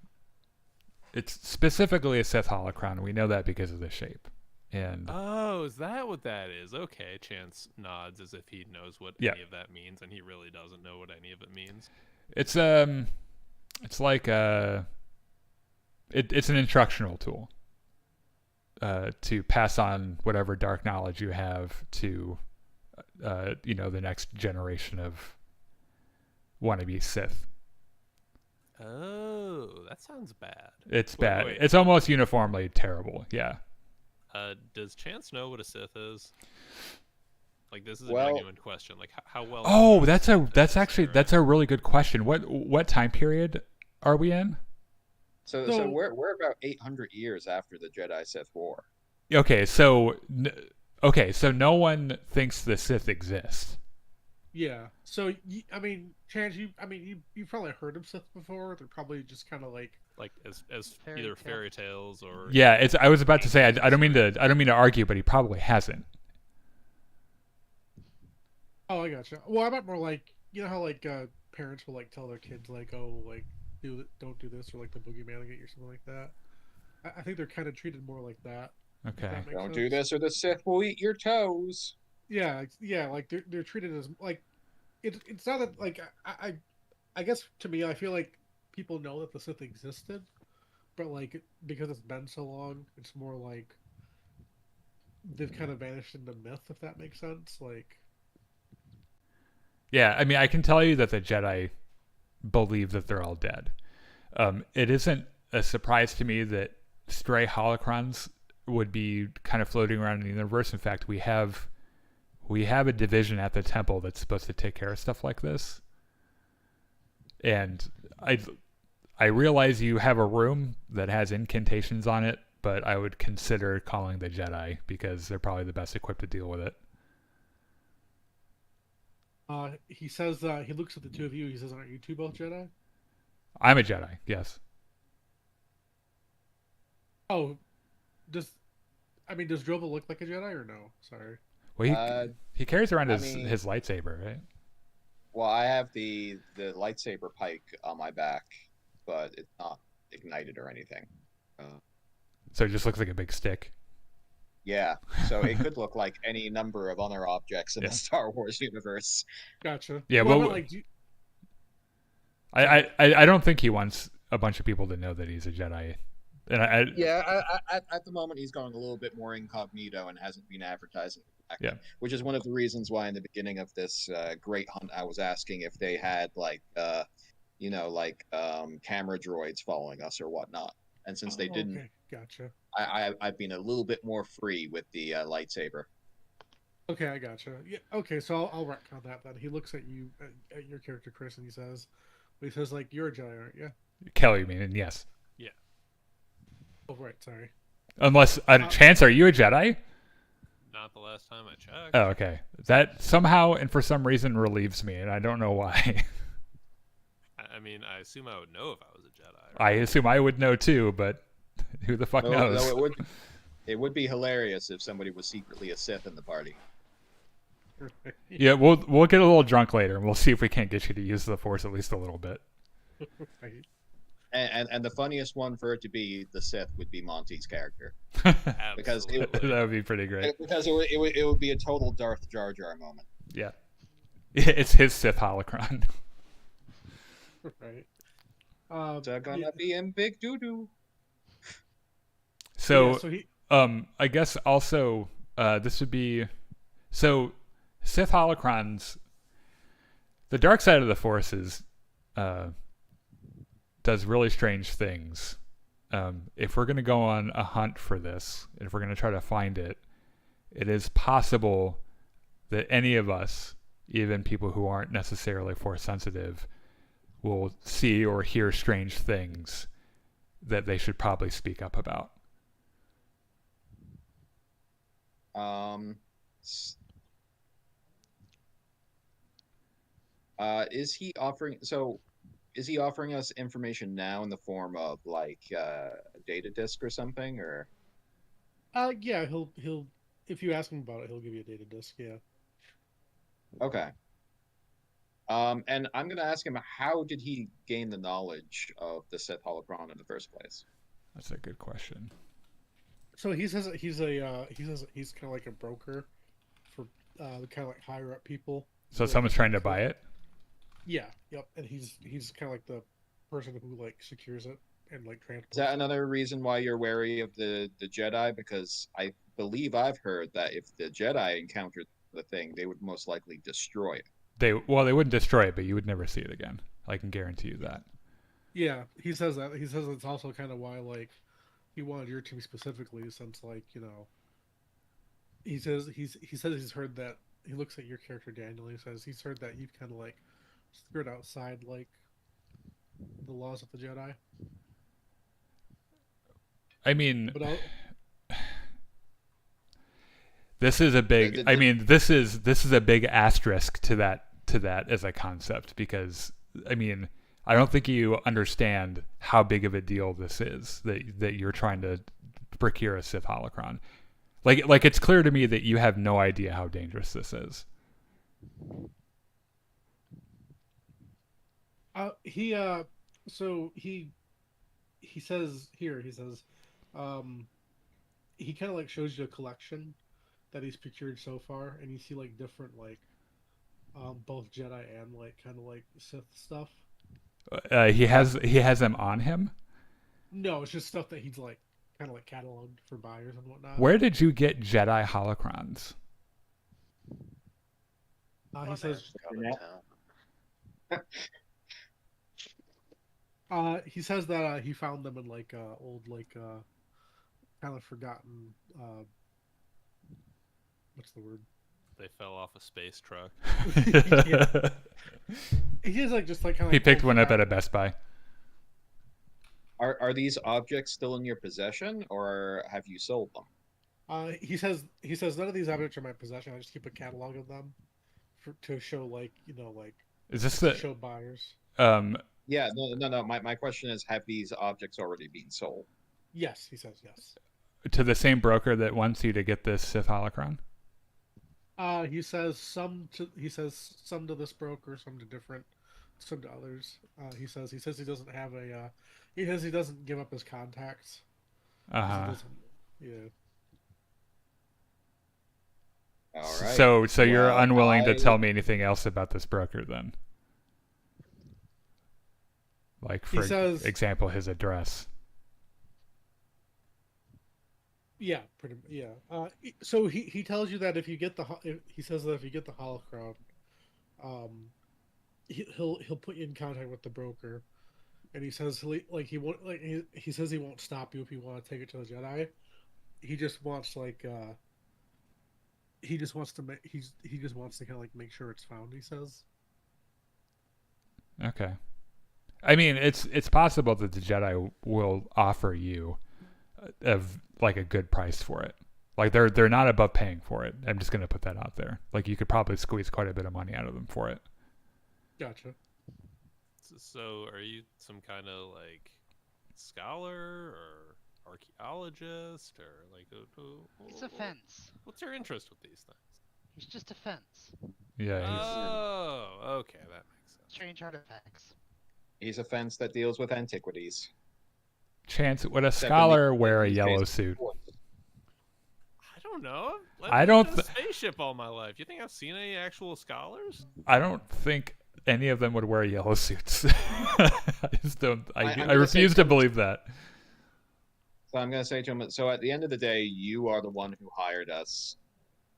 It's specifically a Sith holocron. We know that because of the shape. And oh, is that what that is? Okay, Chance nods as if he knows what any of that means, and he really doesn't know what any of it means. It's like it's an instructional tool to pass on whatever dark knowledge you have to the next generation of wannabe Sith. Oh, that sounds bad. It's bad. Wait. It's almost uniformly terrible. Yeah. Does Chance know what a Sith is? Like, this is a genuine question. Like, how well? Oh, that's a really good question. What time period are we in? So we're about 800 years after the Jedi Sith War. Okay, so no one thinks the Sith exist. Yeah. So Chance, you've probably heard of Sith before. They're probably just kind of like as either fairy tales or I was about to say I don't mean to argue, but he probably hasn't. Oh, I gotcha. Well, I meant more like you know how like parents will like tell their kids like, oh, like don't do this, or like the boogeyman will get you, or something like that. I think they're kind of treated more like that. If Okay. that makes Don't sense. do this or the Sith will eat your toes. Yeah, like they're treated as like it's not that like I guess to me I feel like people know that the Sith existed, but like because it's been so long, it's more like they've kind of vanished into myth, if that makes sense. Like, Yeah, I mean, I can tell you that the Jedi believe that they're all dead. It isn't a surprise to me that stray holocrons would be kind of floating around in the universe. In fact, we have a division at the temple that's supposed to take care of stuff like this. And I realize you have a room that has incantations on it, but I would consider calling the Jedi because they're probably the best equipped to deal with it. he says he looks at the two of you. He says, "Aren't you two both Jedi?" I'm a Jedi, yes. Oh, does does Drova look like a Jedi or no? Sorry. Well, he carries around I his mean- his lightsaber, right? Well, I have the lightsaber pike on my back, but it's not ignited or anything. So it just looks like a big stick. Yeah, so it could look like any number of other objects in Yeah. the Star Wars universe. Gotcha. Yeah, Well, well, I meant, like, I don't think he wants a bunch of people to know that he's a Jedi. And Yeah, at the moment he's going a little bit more incognito and hasn't been advertising. Yeah. Which is one of the reasons why in the beginning of this great hunt I was asking if they had like camera droids following us or whatnot. And since they didn't, Okay, gotcha. I've been a little bit more free with the lightsaber. Okay, I gotcha. Yeah. Okay, so I'll retcon that then. He looks at you, at your character Chris, and he says, like, "You're a Jedi, aren't you?" Kelly, you mean? And yes. Oh, right. Sorry. Unless, Chance, are you a Jedi? Not the last time I checked. Oh, okay. That somehow and for some reason relieves me, and I don't know why. I mean, I assume I would know if I was a Jedi. I assume I would know too, but who the fuck knows? No, it would be hilarious if somebody was secretly a Sith in the party. Yeah, we'll get a little drunk later, and we'll see if we can't get you to use the Force at least a little bit. Right. And the funniest one for it to be the Sith would be Monty's character. Because Absolutely. That would be pretty great. Because it would be a total Darth Jar Jar moment. Yeah. It's his Sith holocron. Right. They're gonna be in big doo doo. So, yeah, so he. I guess also this would be so Sith holocrons. The dark side of the Force does really strange things. If we're going to go on a hunt for this, if we're going to try to find it, it is possible that any of us, even people who aren't necessarily Force sensitive, will see or hear strange things that they should probably speak up about. Is he offering? So, is he offering us information now in the form of like a data disk or something, or? Yeah, he'll if you ask him about it, he'll give you a data disk. Yeah. Okay. And I'm gonna ask him, how did he gain the knowledge of the Sith holocron in the first place? That's a good question. So he says he's kind of like a broker for the kind of like higher up people. So someone's trying to buy it? Yeah. Yep. And he's kind of like the person who like secures it and like transports. Is that it. another reason why you're wary of the Jedi? Because I believe I've heard that if the Jedi encountered the thing, they would most likely destroy it. They wouldn't destroy it, but you would never see it again. I can guarantee you that. Yeah, he says that. He says it's also kind of why like he wanted your team specifically, since like he says he's heard that he looks at your character Daniel. He says he's heard that you've kind of like screwed outside like the laws of the Jedi. I mean, But this is a big. I mean, this is a big asterisk to that as a concept, because I mean, I don't think you understand how big of a deal this is that you're trying to procure a Sith holocron. Like it's clear to me that you have no idea how dangerous this is. He so he says here he says, um, he kind of like shows you a collection that he's procured so far, and you see like different like both Jedi and like kind of like Sith stuff. He has them on him. No, it's just stuff that he's like kind of like cataloged for buyers and whatnot. Where did you get Jedi holocrons? He says Out of town. he says that he found them in like old like kind of forgotten what's the word? They fell off a space truck. Yeah. He's like just like kind of He picked one up at a Best Buy. Are these objects still in your possession, or have you sold them? He says none of these objects are my possession. I just keep a catalog of them to show like like Is this to the show buyers. Yeah, no. My question is, have these objects already been sold? Yes, he says yes. to the same broker that wants you to get this Sith holocron? He says some to this broker, some to others. He says he doesn't have a he says he doesn't give up his contacts. 'Cause he doesn't- yeah. All right. So you're Well, unwilling to I- tell me anything else about this broker then? Like He for says- example, his address. Yeah, pretty yeah. So he tells you that if you get he says that if you get the holocron, he'll put you in contact with the broker, and he says he won't he says he won't stop you if you want to take it to the Jedi. He just wants like he just wants to kind of like make sure it's found. He says. Okay. I mean, it's possible that the Jedi will offer you of like a good price for it. Like they're not above paying for it. I'm just gonna put that out there. Like you could probably squeeze quite a bit of money out of them for it. Gotcha. So, are you some kind of like scholar or archaeologist or like? He's a fence. What's your interest with these things? He's just a fence. Yeah. Oh, okay, that makes sense. Strange artifacts. He's a fence that deals with antiquities. Chance, would a Except in scholar the- wear a these yellow days- suit? I don't know. I don't lived in a spaceship all my life. You think I've seen any actual scholars? I don't think any of them would wear yellow suits. I just don't. I'm I gonna refuse say- to believe that. So I'm going to say to him, so at the end of the day, you are the one who hired us.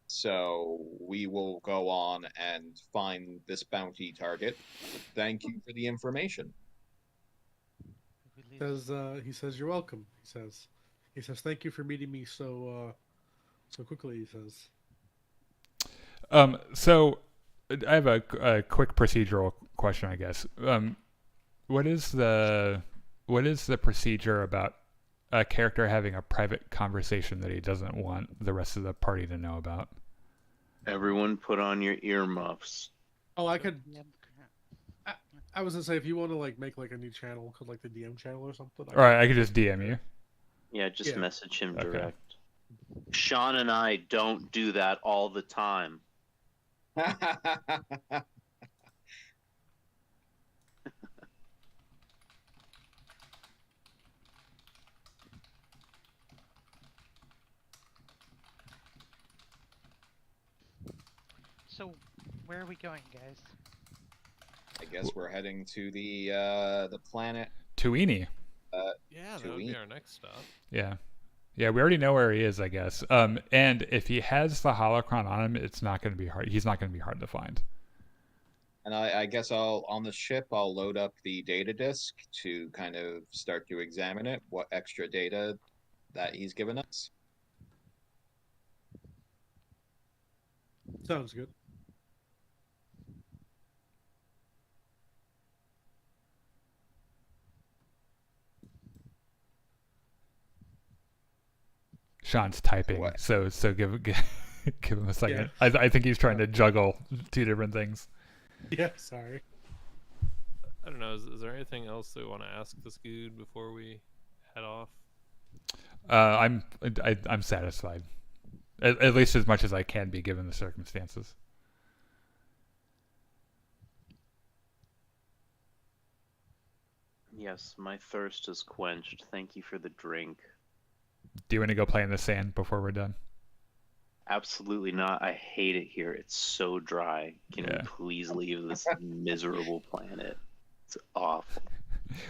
So we will go on and find this bounty target. Thank you for the information. He says you're welcome. He says thank you for meeting me so quickly. He says. So I have a quick procedural question, I guess. What is the procedure about a character having a private conversation that he doesn't want the rest of the party to know about? Everyone put on your earmuffs. Oh, I could. Yeah, I was gonna say if you want to like make like a new channel called like the DM channel or something. All right, I could just DM you. Yeah, just Yeah. message him Okay. direct. Sean and I don't do that all the time. So, where are we going, guys? I guess we're heading to the planet. Tuini. Yeah, that To would be eat. our next stop. Yeah. Yeah, we already know where he is, I guess. And if he has the holocron on him, it's not going to be hard. He's not going to be hard to find. And I guess on the ship, I'll load up the data disk to kind of start to examine it, what extra data that he's given us. Sounds good. Sean's typing, What? so give give him a second. Yeah. I think he's trying to juggle two different things. Yeah, sorry. I don't know. Is there anything else that we want to ask this dude before we head off? I'm satisfied, at least as much as I can be given the circumstances. Yes, my thirst is quenched. Thank you for the drink. Do you want to go play in the sand before we're done? Absolutely not. I hate it here. It's so dry. Can we Yeah. please leave this miserable planet? It's awful.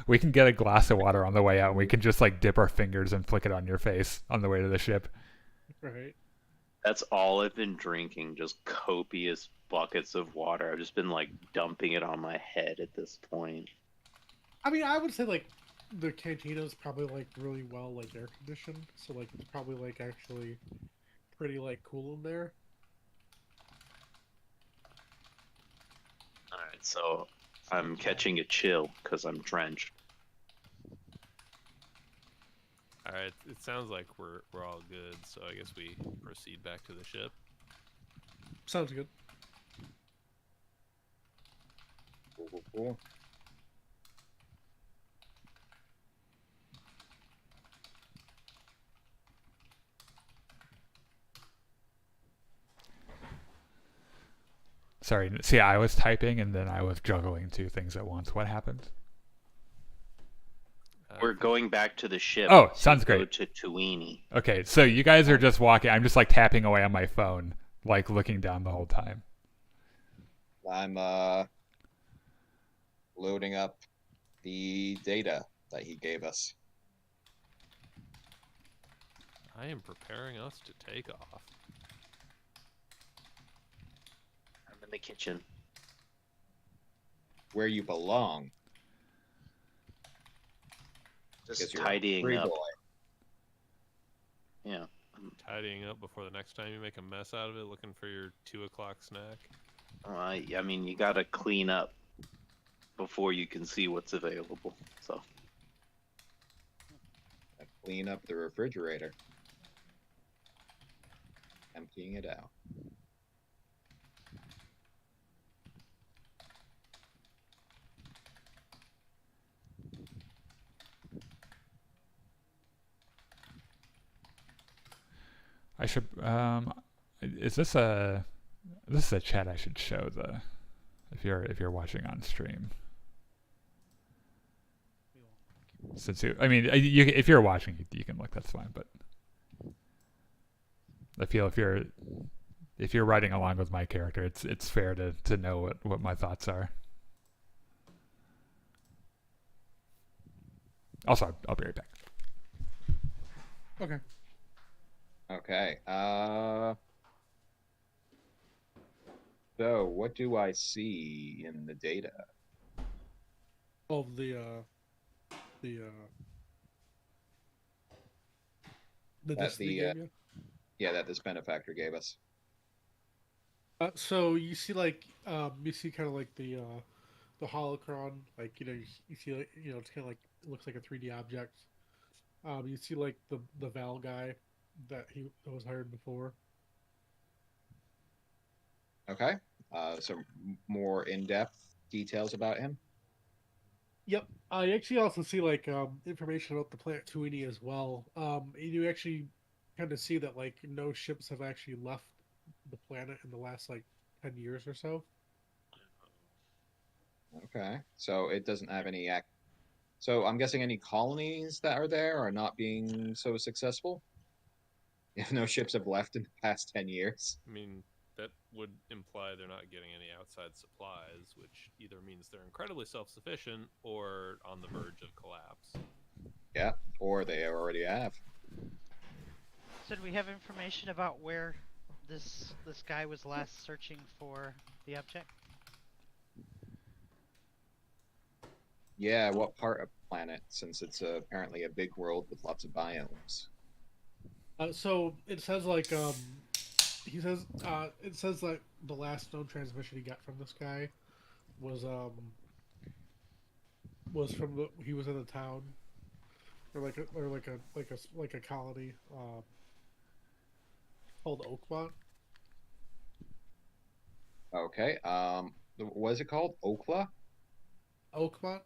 We can get a glass of water on the way out, and we can just like dip our fingers and flick it on your face on the way to the ship. Right. That's all I've been drinking, just copious buckets of water. I've just been like dumping it on my head at this point. I mean, I would say like the cantina's probably like really well like air conditioned, so like it's probably like actually pretty like cool in there. Alright, so I'm catching a chill because I'm drenched. All right, it sounds like we're all good, so I guess we proceed back to the ship. Sounds good. Cool. Sorry. See, I was typing and then I was juggling two things at once. What happened? We're going back to the ship. Oh, to sounds go great. to Tuini. Okay, so you guys are just walking. I'm just like tapping away on my phone, like looking down the whole time. I'm loading up the data that he gave us. I am preparing us to take off. I'm in the kitchen. Where you belong. Just Because you're a tidying free up. boy. Yeah. Tidying up before the next time you make a mess out of it, looking for your 2 o'clock snack. I mean, you gotta clean up before you can see what's available. So I clean up the refrigerator. Emptying it out. I should. Is this a? This is a chat I should show the. If you're watching on stream. Since you, I mean, if you're watching, you can look. That's fine. But I feel if you're riding along with my character, it's fair to know what my thoughts are. Also, I'll be right back. Okay. Okay. So what do I see in the data? Oh, the That's Destiny the, game, yeah. Yeah, that this benefactor gave us. So you see like you see kind of like the holocron, like you see like it's kind of like it looks like a 3D object. You see like the Val guy that was hired before. Okay. Some more in-depth details about him. Yep. I actually also see like information about the planet Tuini as well. You actually kind of see that like no ships have actually left the planet in the last like 10 years or so. Okay. So it doesn't have any So I'm guessing any colonies that are there are not being so successful. If no ships have left in the past 10 years. I mean, that would imply they're not getting any outside supplies, which either means they're incredibly self-sufficient or on the verge of collapse. Yeah, or they already have. So do we have information about where this guy was last searching for the object? Yeah, what part of the planet, since it's apparently a big world with lots of biomes. So it says like he says it says that the last known transmission he got from this guy was from he was in a town or like a colony called Oakmont. Okay. What is it called? Okla? Oakmont.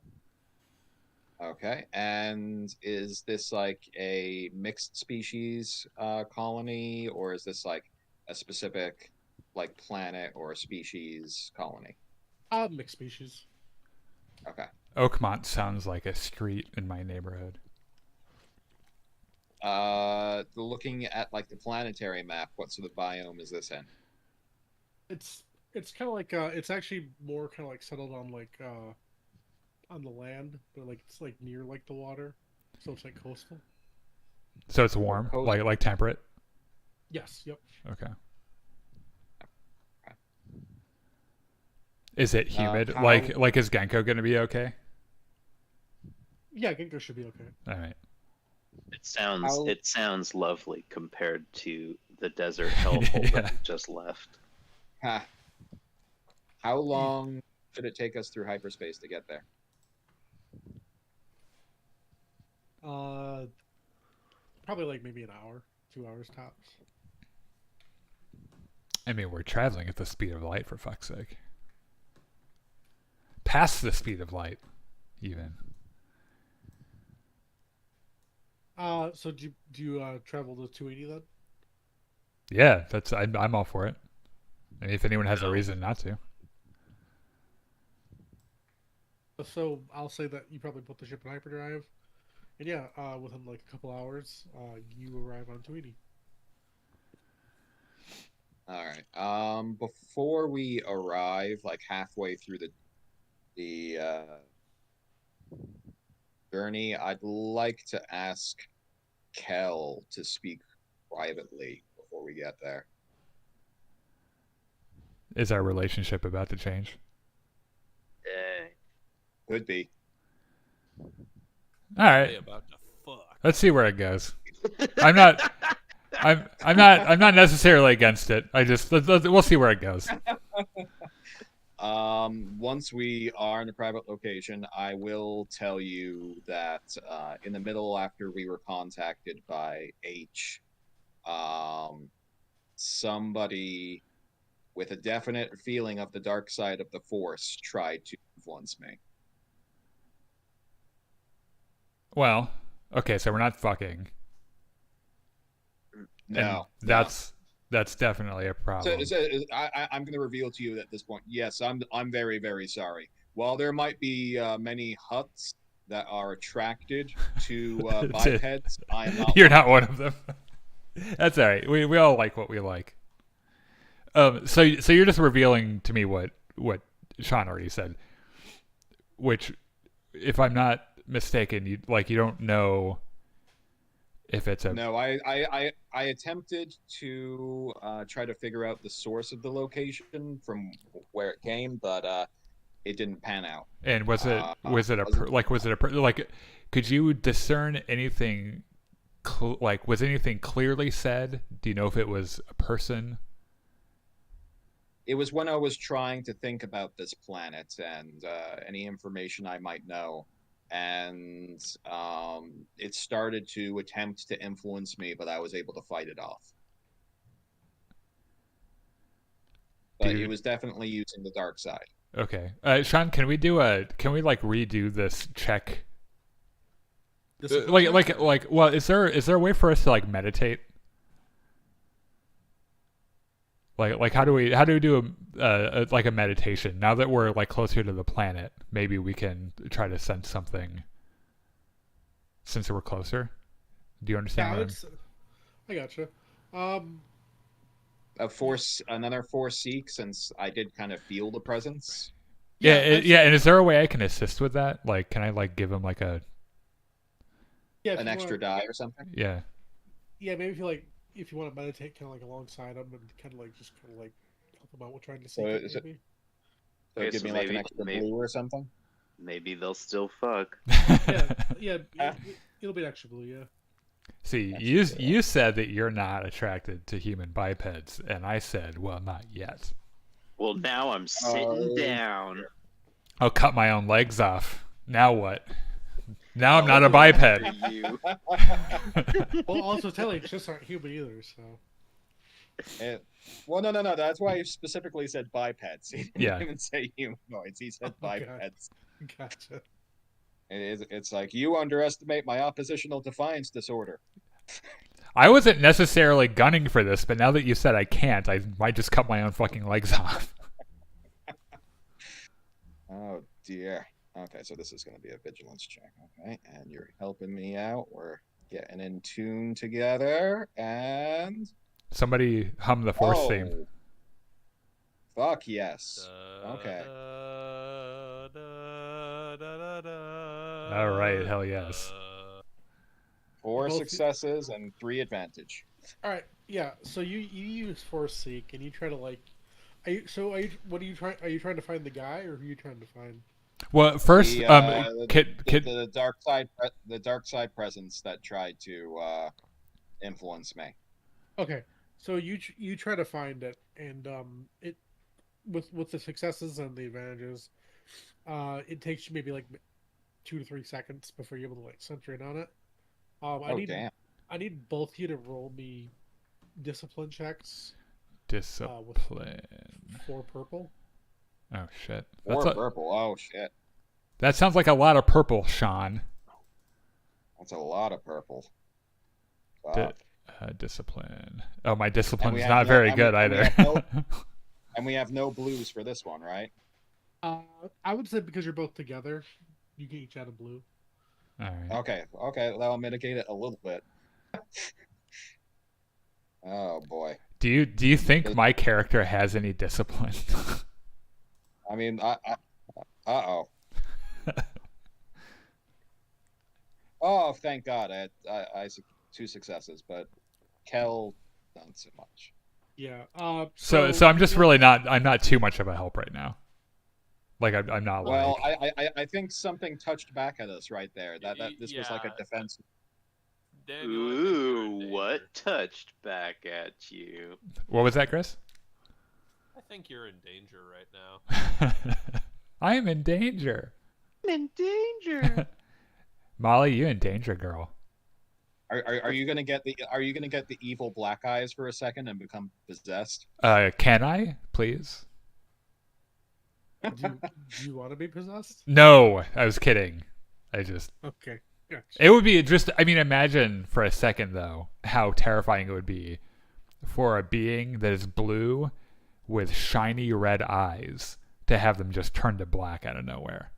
Okay. And is this like a mixed species colony, or is this like a specific like planet or species colony? Mixed species. Okay. Oakmont sounds like a street in my neighborhood. Looking at like the planetary map, what sort of biome is this in? It's kind of like it's actually more kind of like settled on like on the land, but like it's like near like the water, so it's like coastal. So it's warm, like temperate. Yes. Yep. Okay. Is it humid? How- Like is Genko gonna be okay? Yeah, Ginkgo should be okay. All right. It sounds lovely compared to the desert hellhole Yeah. that we just left. Ha. How long should it take us through hyperspace to get there? Probably like maybe an hour, 2 hours tops. I mean, we're traveling at the speed of light, for fuck's sake. Past the speed of light, even. So do you travel to 280 then? Yeah, I'm all for it. I mean, if anyone has a reason not to. So I'll say that you probably put the ship in hyperdrive, and yeah, within like a couple hours, you arrive on 280. All right. Before we arrive, like halfway through the journey, I'd like to ask Kel to speak privately before we get there. Is our relationship about to change? Could be. All They right, about to fuck. let's see where it goes. I'm not necessarily against it. We'll see where it goes. Once we are in a private location, I will tell you that in the middle, after we were contacted by H, somebody with a definite feeling of the dark side of the Force tried to influence me. Well, okay, so we're not fucking. No, And that's definitely a problem. I'm going to reveal to you at this point. Yes, I'm very, very sorry. While there might be many huts that are attracted to bipeds, I am not. You're not one of them. That's all right. We all like what we like. So you're just revealing to me what Sean already said, which, if I'm not mistaken, you don't know if it's a. No, I attempted to try to figure out the source of the location from where it came, but it didn't pan out. And was it could you discern anything? Was anything clearly said? Do you know if it was a person? It was when I was trying to think about this planet and any information I might know. And it started to attempt to influence me, but I was able to fight it off. But it was definitely using the dark side. Okay, Sean, can we redo this check? Well, is there a way for us to meditate? Like how do we do a meditation now that we're closer to the planet? Maybe we can try to sense something since we're closer. Do you understand? I gotcha. Another force seek, since I did kind of feel the presence. Yeah, and is there a way I can assist with that? Can I give him an extra die or something? Yeah. Yeah, maybe if you want to meditate kind of alongside him and kind of talk about what trying to say. So Okay, give so me maybe- an extra maybe- blue or something. Maybe they'll still fuck. Yeah, it'll be an extra blue, yeah. See, you said that you're not attracted to human bipeds, and I said, well, not yet. Well, now I'm sitting down. I'll cut my own legs off. Now what? Now I'm not a biped. You. Well, also technically just aren't human either, so. Well, no. That's why he specifically said bipeds. He didn't Yeah. even say humanoids. He said Oh, God. bipeds. Gotcha. It's like, you underestimate my oppositional defiance disorder. I wasn't necessarily gunning for this, but now that you said I can't, I might just cut my own fucking legs off. Oh dear. Okay, so this is going to be a vigilance check. Okay, and you're helping me out. We're getting in tune together, and Somebody hum the Force theme. Fuck yes. Okay. All right, hell yes. 4 Both- successes and 3 advantage. All right, yeah. So you use Force Seek and you try to like. What are you trying? Are you trying to find the guy, or who are you trying to find? Well, first, The dark side presence that tried to influence me. Okay, so you try to find it, and it with the successes and the advantages, it takes you maybe like 2 to 3 seconds before you're able to like center in on it. Damn. I need both of you to roll me discipline checks. Discipline. 4 purple. Oh shit. Or purple. Oh shit. That sounds like a lot of purple, Sean. That's a lot of purple. Discipline. Oh, my discipline's not very good either. And we have no blues for this one, right? I would say because you're both together, you can each add a blue. All right. Okay, that'll mitigate it a little bit. Oh boy. Do you think my character has any discipline? I mean, uh-oh. Oh, thank God. I 2 successes, but Kel not so much. Yeah. So I'm just really not. I'm not too much of a help right now. Like I'm not. Well, like... I think something touched back at us right there. That this was like a defense. Daniel, Ooh, what touched back at you? What was that, Chris? I think you're in danger right now. I am in danger. I'm in danger. Molly, you in danger, girl. Are you gonna get the evil black eyes for a second and become possessed? Can I, please? Do you want to be possessed? No, I was kidding. I just. Okay. Gotcha. It would be just. I mean, imagine for a second though how terrifying it would be for a being that is blue with shiny red eyes to have them just turn to black out of nowhere.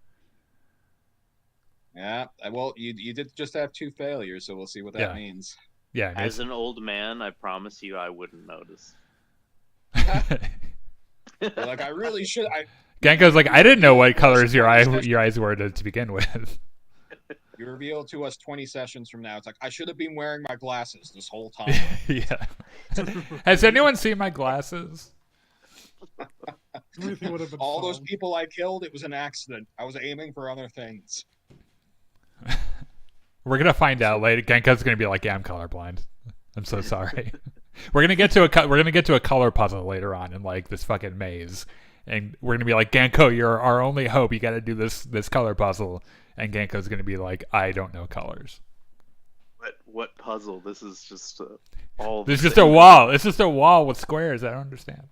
Yeah, well, you did just have 2 failures, so we'll see what that means. Yeah. As an old man, I promise you I wouldn't notice. Like, I really should. Genko's like, I didn't know what colors your eyes were to begin with. You reveal to us 20 sessions from now. It's like, I should have been wearing my glasses this whole time. Yeah. Has anyone seen my glasses? Everything would have been All those fine. people I killed, it was an accident. I was aiming for other things. We're gonna find out later. Genko's gonna be like, "Yeah, I'm colorblind. I'm so sorry." We're gonna get to a color puzzle later on in like this fucking maze, and we're gonna be like, "Genko, you're our only hope. You got to do this color puzzle." And Genko's gonna be like, "I don't know colors." What puzzle? This is just all. There's just a wall. It's just a wall with squares. I don't understand.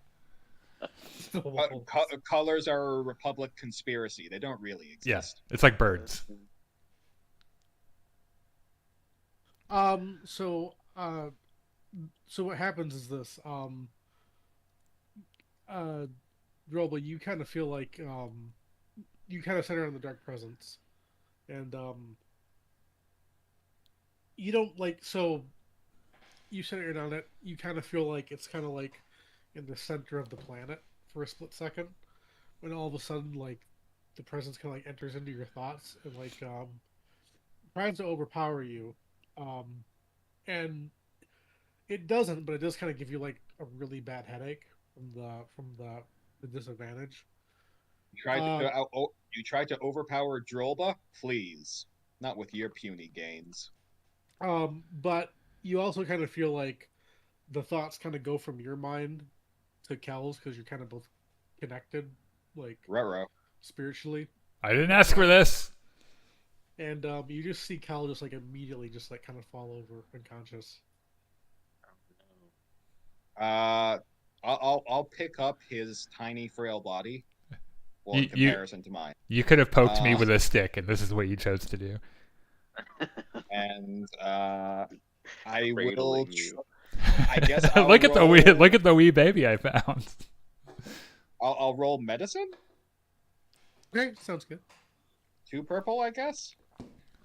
Colors are a Republic conspiracy. They don't really exist. Yes, it's like birds. So what happens is this. Robo, you kind of feel like you kind of center on the dark presence, and you don't like so. You center in on it. You kind of feel like it's kind of like in the center of the planet for a split second, when all of a sudden like the presence kind of like enters into your thoughts and like tries to overpower you. And it doesn't, but it does kind of give you like a really bad headache from the disadvantage. You tried to overpower Drolba? Please, not with your puny gains. But you also kind of feel like the thoughts kind of go from your mind to Kel's because you're kind of both connected, like spiritually. I didn't ask for this. And you just see Cal just like immediately just like kind of fall over unconscious. I'll pick up his tiny frail body. Well, in comparison to mine. You could have poked me with a stick, and this is what you chose to do. And I will. I guess I'll look at the wee baby I found. I'll roll medicine. Okay, sounds good. 2 purple, I guess.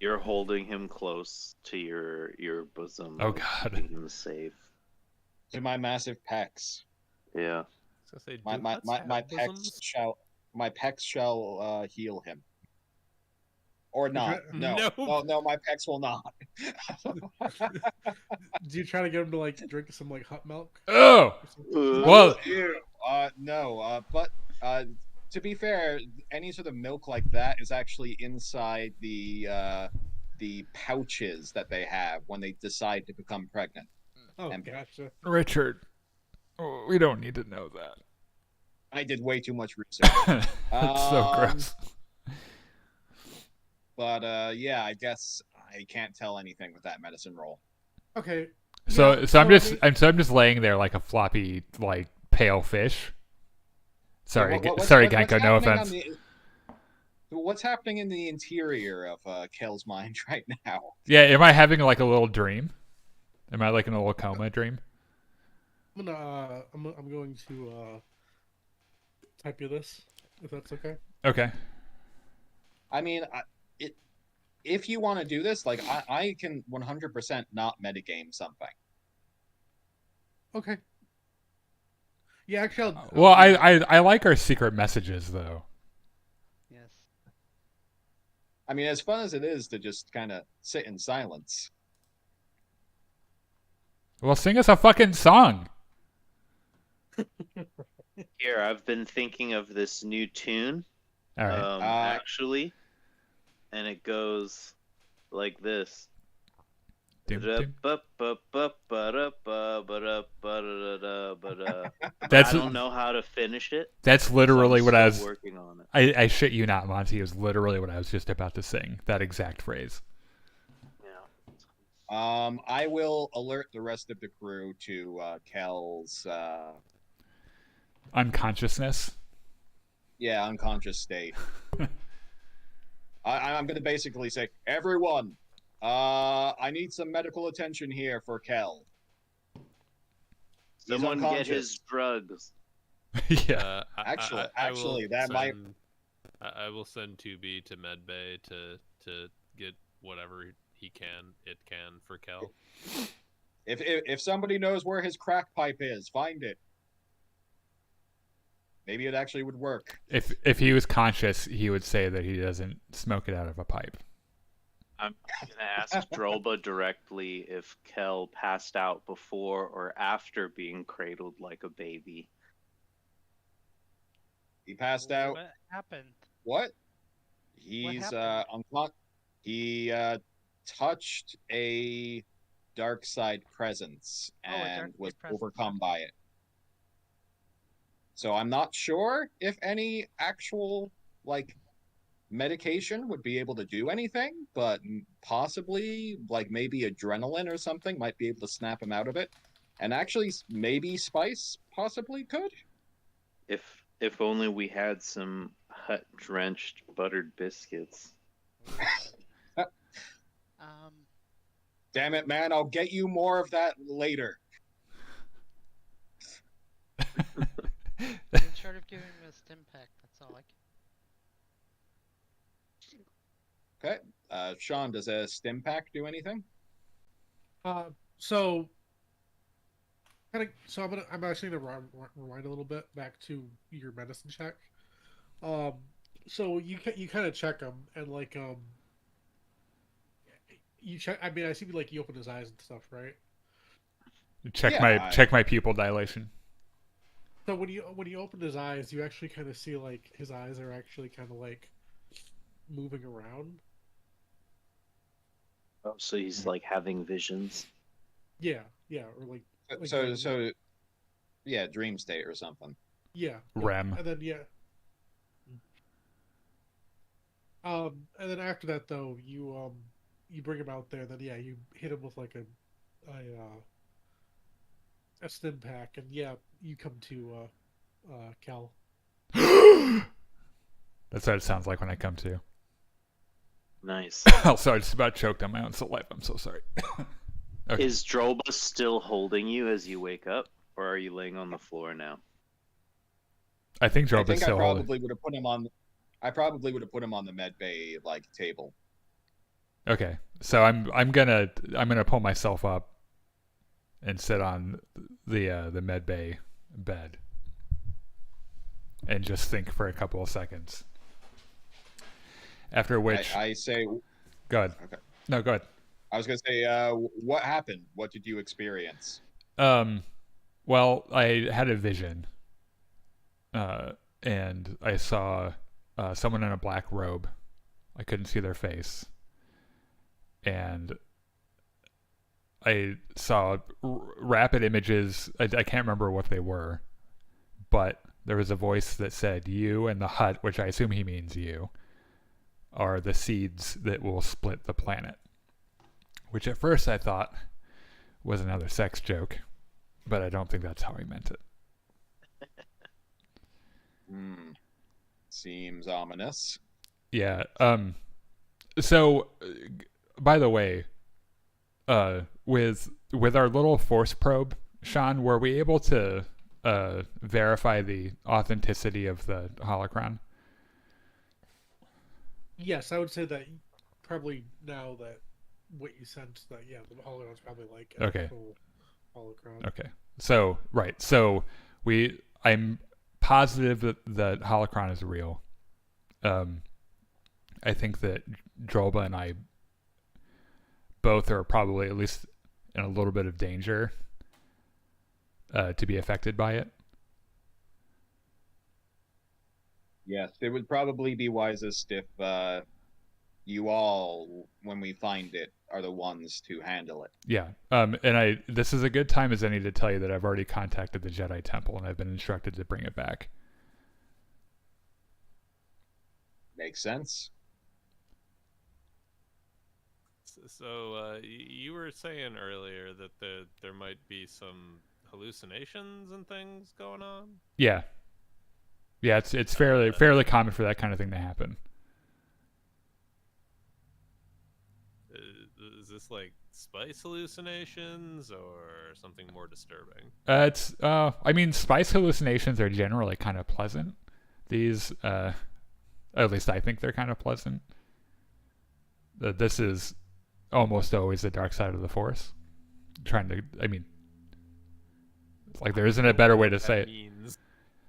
You're holding him close to your bosom. Oh, God. Keeping him safe. To my massive pecs. Yeah. So say, My do pets have bosoms? pecs shall heal him. Or not. No. No, my pecs will not. Do you try to get him to like drink some like hot milk? Oh, well, Ew. No. But to be fair, any sort of milk like that is actually inside the pouches that they have when they decide to become pregnant. Oh, And- gotcha. Richard, we don't need to know that. I did way too much research. That's so gross. But yeah, I guess I can't tell anything with that medicine roll. Okay. So yeah, I'm I just mean- I'm just laying there like a floppy like pale fish. Sorry, What's Genko. No happening on offense. What's happening in the interior of Kel's mind right now? Yeah, am I having like a little dream? Am I like in a little coma dream? I'm going to type you this, if that's okay. Okay. I mean, if you want to do this, like I can 100% not metagame something. Okay. Yeah, actually, I'll Well, do that. I like our secret messages though. Yes. I mean, as fun as it is to just kind of sit in silence. Well, sing us a fucking song. Here, I've been thinking of this new tune. All right. Actually, and it goes like this. Doom, doom. I don't know how to finish it. That's literally so what I was. working on it. I shit you not, Monty. It was literally what I was just about to sing. That exact phrase. Yeah. I will alert the rest of the crew to Kel's Unconsciousness. unconscious state. I'm going to basically say, everyone, I need some medical attention here for Kel. He's Someone get unconscious. his drugs. Yeah. Actually, that might. I will send 2B to medbay to get whatever it can for Kel. If somebody knows where his crack pipe is, find it. Maybe it actually would work. If he was conscious, he would say that he doesn't smoke it out of a pipe. I'm gonna ask Droba directly if Kel passed out before or after being cradled like a baby. He passed out. What happened? What? He's happened? He touched a dark side presence Oh, a dark and side was presence, overcome by it. So I'm not sure if any actual like medication would be able to do anything, but possibly like maybe adrenaline or something might be able to snap him out of it. And actually maybe spice possibly could. If only we had some hut drenched buttered biscuits. Damn it, man, I'll get you more of that later. In short of giving him a stim pack, that's all I can. Okay. Sean, does a stim pack do anything? So I'm actually gonna rewind a little bit back to your medicine check. So you kind of check him and like you check. I mean, I see like you open his eyes and stuff, right? Check my pupil dilation. So when you open his eyes, you actually kind of see like his eyes are actually kind of like moving around. Oh, so he's like having visions. Yeah, or like So yeah, dream state or something. yeah, REM. and then and then after that though, you bring him out there. Then you hit him with like a stim pack, and you come to Cal. That's what it sounds like when I come to. Nice. Also, I just about choked on my own saliva. I'm so sorry. Okay. Is Droba still holding you as you wake up, or are you laying on the floor now? I think I Droba's think I still holding. probably would have put him on. I probably would have put him on the med bay like table. Okay, so I'm gonna pull myself up and sit on the med bay bed and just think for a couple of seconds. After which I say, go ahead. Okay. No, go ahead. I was gonna say, what happened? What did you experience? Well, I had a vision, and I saw someone in a black robe. I couldn't see their face, and I saw rapid images. I can't remember what they were, but there was a voice that said, "You and the hut," which I assume he means you, are the seeds that will split the planet. Which at first I thought was another sex joke, but I don't think that's how he meant it. Seems ominous. Yeah. So, by the way, with our little force probe, Sean, were we able to verify the authenticity of the holocron? Yes, I would say that probably now that what you sense that the holocron's probably like an Okay. actual holocron. Okay. So right. So I'm positive that the holocron is real. I think that Drolba and I both are probably at least in a little bit of danger to be affected by it. Yes, it would probably be wisest if you all, when we find it, are the ones to handle it. Yeah. And this is a good time as any to tell you that I've already contacted the Jedi Temple and I've been instructed to bring it back. Makes sense. So you were saying earlier that there might be some hallucinations and things going on? Yeah. Yeah, it's fairly common for that kind of thing to happen. Is this like spice hallucinations or something more disturbing? I mean, spice hallucinations are generally kind of pleasant. These, at least I think they're kind of pleasant. This is almost always the dark side of the Force. It's like there isn't a better way to say it.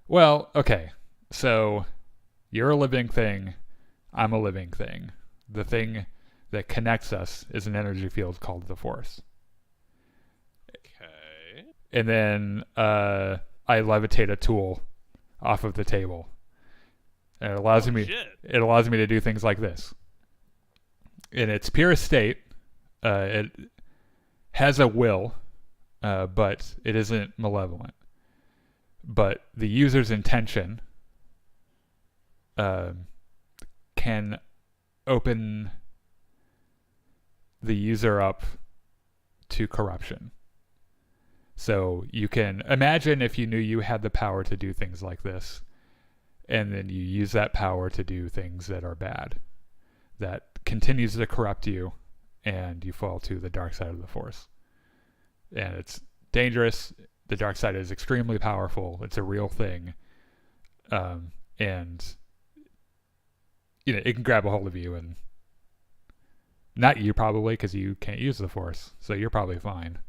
Well, okay. So, you're a living thing. I'm a living thing. The thing that connects us is an energy field called the Force. Okay. And then I levitate a tool off of the table. And it allows me to do things like this. In its purest state, it has a will, but it isn't malevolent. But the user's intention can open the user up to corruption. So you can imagine if you knew you had the power to do things like this, and then you use that power to do things that are bad. That continues to corrupt you, and you fall to the dark side of the Force. And it's dangerous. The dark side is extremely powerful. It's a real thing. And it can grab a hold of you, and not you probably, because you can't use the Force, so you're probably fine.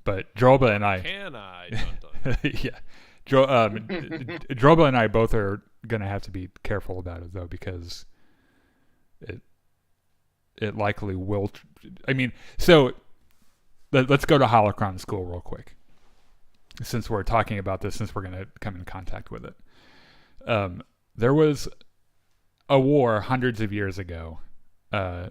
But Drolba and I... Can I? Dun, dun. Yeah. Drolba and I both are going to have to be careful about it, though, because it likely will... so let's go to Holocron School real quick. Since we're talking about this, since we're going to come in contact with it. There was a war hundreds of years ago There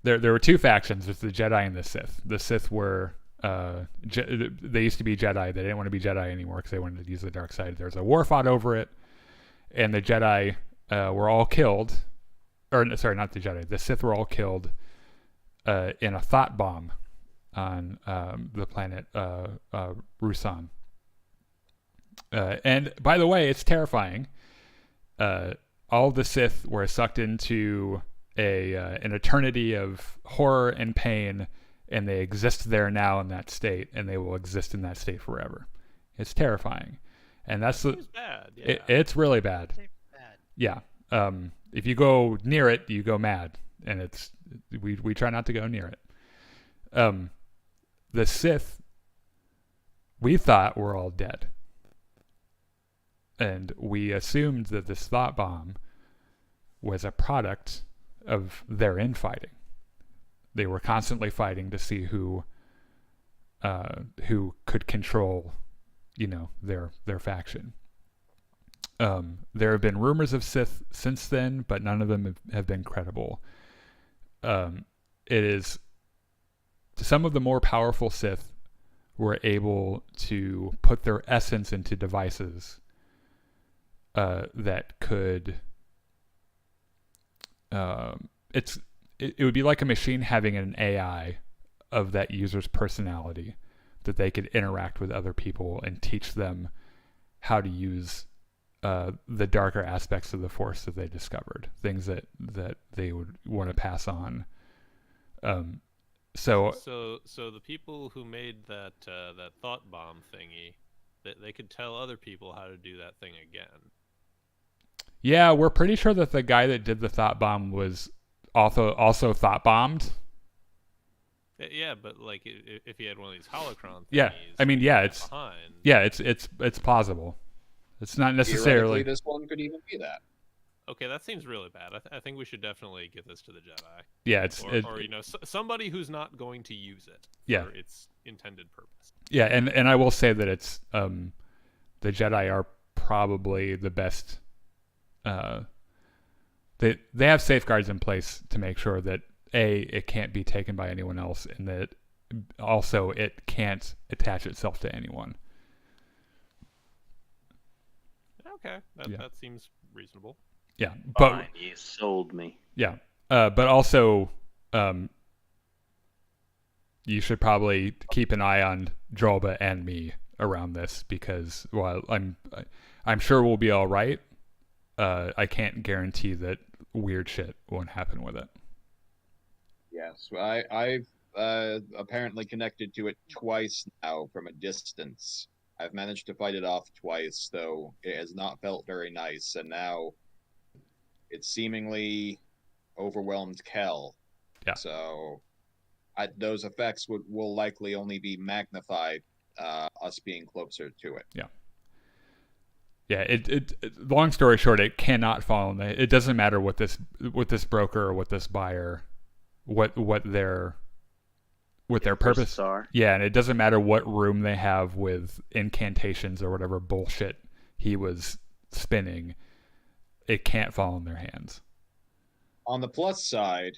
were two factions. There's the Jedi and the Sith. The Sith were... they used to be Jedi. They didn't want to be Jedi anymore because they wanted to use the dark side. There was a war fought over it, and the Jedi were all killed. Or, sorry, not the Jedi. The Sith were all killed in a thought bomb on the planet Rusan. And, by the way, it's terrifying. All the Sith were sucked into an eternity of horror and pain, and they exist there now in that state, and they will exist in that state forever. It's terrifying. and that's the Seems bad. Yeah. it's really bad. That seems bad. Yeah. If you go near it, you go mad, and we try not to go near it. The Sith, we thought were all dead, and we assumed that this thought bomb was a product of their infighting. They were constantly fighting to see who could control, their faction. There have been rumors of Sith since then, but none of them have been credible. It is some of the more powerful Sith were able to put their essence into devices that could. It would be like a machine having an AI of that user's personality that they could interact with other people and teach them how to use the darker aspects of the Force that they discovered, things that they would want to pass on. So the people who made that thought bomb thingy, they could tell other people how to do that thing again. Yeah, we're pretty sure that the guy that did the thought bomb was also thought bombed. Yeah, but like if he had one of these holocron things, yeah, I mean, it's plausible. It's not necessarily. Theoretically, this one could even be that. Okay, that seems really bad. I think we should definitely give this to the Jedi. Yeah, somebody who's not going to use it for its intended purpose. Yeah, and I will say that it's the Jedi are probably the best. They have safeguards in place to make sure that it can't be taken by anyone else, and that also it can't attach itself to anyone. Okay, that seems reasonable. Yeah, but Fine, you sold me. Yeah, but also, you should probably keep an eye on Drolba and me around this, because while I'm sure we'll be all right, I can't guarantee that weird shit won't happen with it. Yes, I've apparently connected to it twice now from a distance. I've managed to fight it off twice, though it has not felt very nice, and now it's seemingly overwhelmed Kel. Yeah. So those effects will likely only be magnified, us being closer to it. Yeah. Yeah, it long story short, it cannot fall in it doesn't matter what this broker or what this buyer what their purpose are. Yeah, and it doesn't matter what room they have with incantations or whatever bullshit he was spinning, it can't fall in their hands. On the plus side,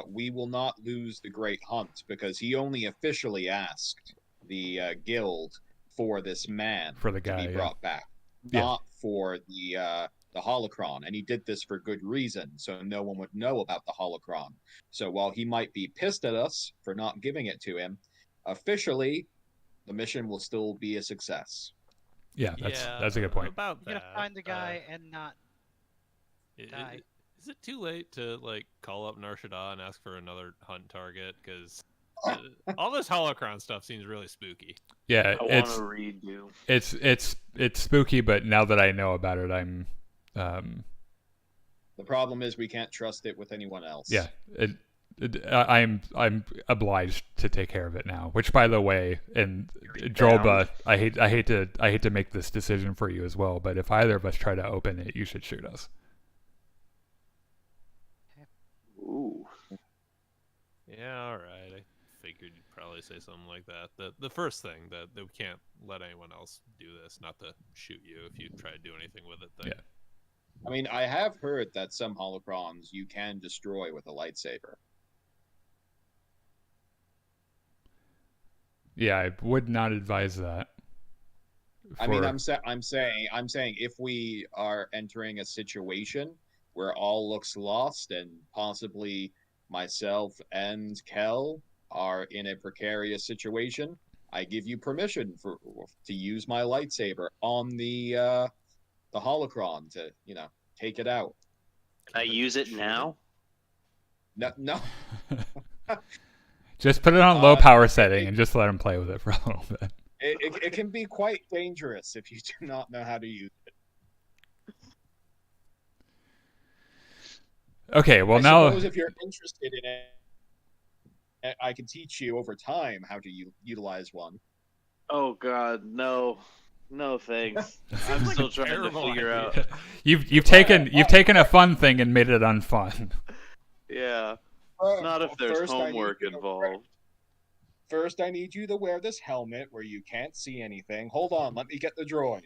we will not lose the Great Hunt, because he only officially asked the guild for this man for the guy to be brought back, not for the holocron, and he did this for good reason, so no one would know about the holocron. So while he might be pissed at us for not giving it to him, officially, the mission will still be a success. Yeah, that's a good point. About You're gonna find the guy and not die. Is it too late to call up Nar Shaddaa and ask for another hunt target? Because all this holocron stuff seems really spooky. Yeah, I want to redo. It's spooky, but now that I know about it, I'm. The problem is we can't trust it with anyone else. Yeah, I'm obliged to take care of it now. Which, by the way, and Drolba, I hate to make this decision for you as well, but if either of us try to open it, you should shoot us. Ooh. Yeah, all right. I figured you'd probably say something like that. The first thing that we can't let anyone else do this, not to shoot you if you try to do anything with it. Yeah. I mean, I have heard that some holocrons you can destroy with a lightsaber. Yeah, I would not advise that. I mean, I'm saying if we are entering a situation where all looks lost and possibly myself and Kel are in a precarious situation, I give you permission to use my lightsaber on the holocron to, take it out. Can I use it now? No. Just put it on low power setting and just let him play with it for a little bit. It can be quite dangerous if you do not know how to use it. Okay, well I now suppose if you're interested in it, I can teach you over time how to utilize one. Oh God, no, no thanks. I'm like still a trying to terrible figure idea. out. you've taken a fun thing and made it unfun. Yeah, not if there's First, I need homework you to involved. First, I need you to wear this helmet where you can't see anything. Hold on, let me get the droid.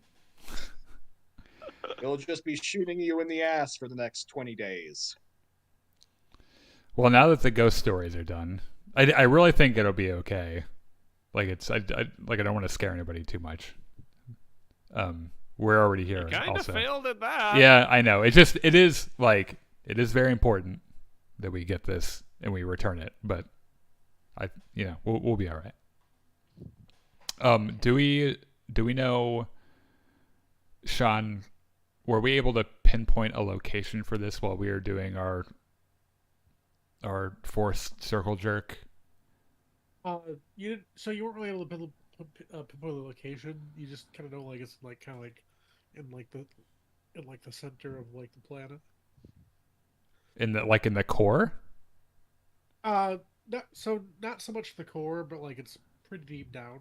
It'll just be shooting you in the ass for the next 20 days. Well, now that the ghost stories are done, I really think it'll be okay. Like I don't want to scare anybody too much. We're already You here. kind of Also. failed at that. Yeah, I know. It is very important that we get this and we return it. But we'll be all right. Do we know, Sean? Were we able to pinpoint a location for this while we were doing our forced circle jerk? You weren't really able to pinpoint the location. You just kind of know like it's like kind of like in the center of like the planet. In the core? Not so much the core, but like it's pretty deep down.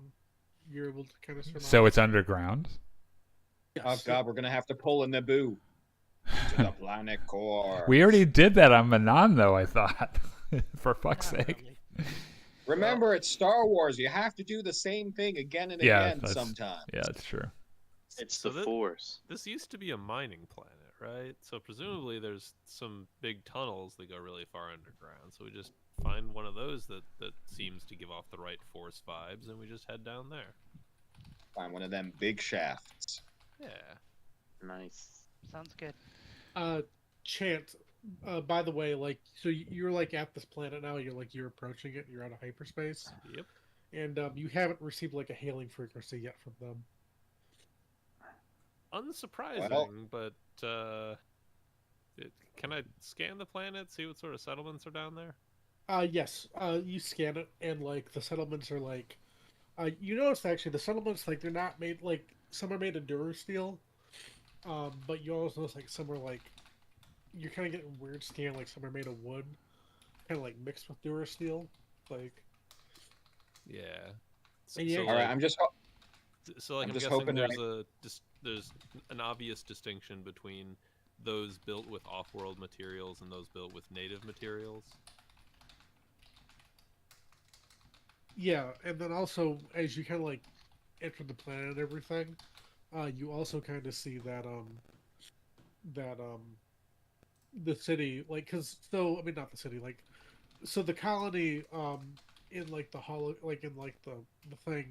You're able to kind of surmise. So it's underground. Yes. Oh God, we're gonna have to pull a Naboo to the planet core. We already did that on Manon, though. I thought, for fuck's Not sake. really. Remember, it's Star Wars. You have to do the same thing again and again sometimes. Yeah, that's true. It's So the Force. This used to be a mining planet, right? So presumably there's some big tunnels that go really far underground. So we just find one of those that seems to give off the right Force vibes, and we just head down there. Find one of them big shafts. Yeah. Nice. Sounds good. Chant. By the way, like, so you're like at this planet now. You're approaching it. You're out of hyperspace, Yep. and you haven't received like a hailing frequency yet from them. Unsurprising, but can I scan the planet, see what sort of settlements are down there? Yes. You scan it, and like the settlements are like, you notice actually the settlements like they're not made like some are made of durasteel, but you also notice like some are like you're kind of getting weird scan like some are made of wood, kind of like mixed with durasteel, like. Yeah. And yeah, All right, I'm just I'm just guessing hoping there's an obvious distinction between those built with off-world materials and those built with native materials. Yeah, and then also as you kind of like enter the planet and everything, you also kind of see that the city not the city so the colony in like the in like the thing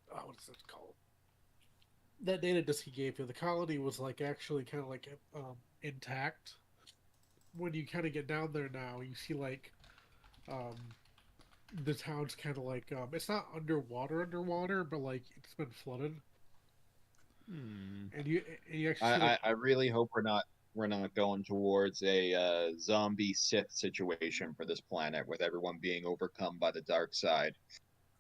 what is it called? That data disk he gave you, the colony was like actually kind of like intact. When you kind of get down there now, you see like the town's kind of like it's not underwater, but like it's been flooded. And you actually see, like, I really hope we're not going towards a zombie Sith situation for this planet with everyone being overcome by the dark side.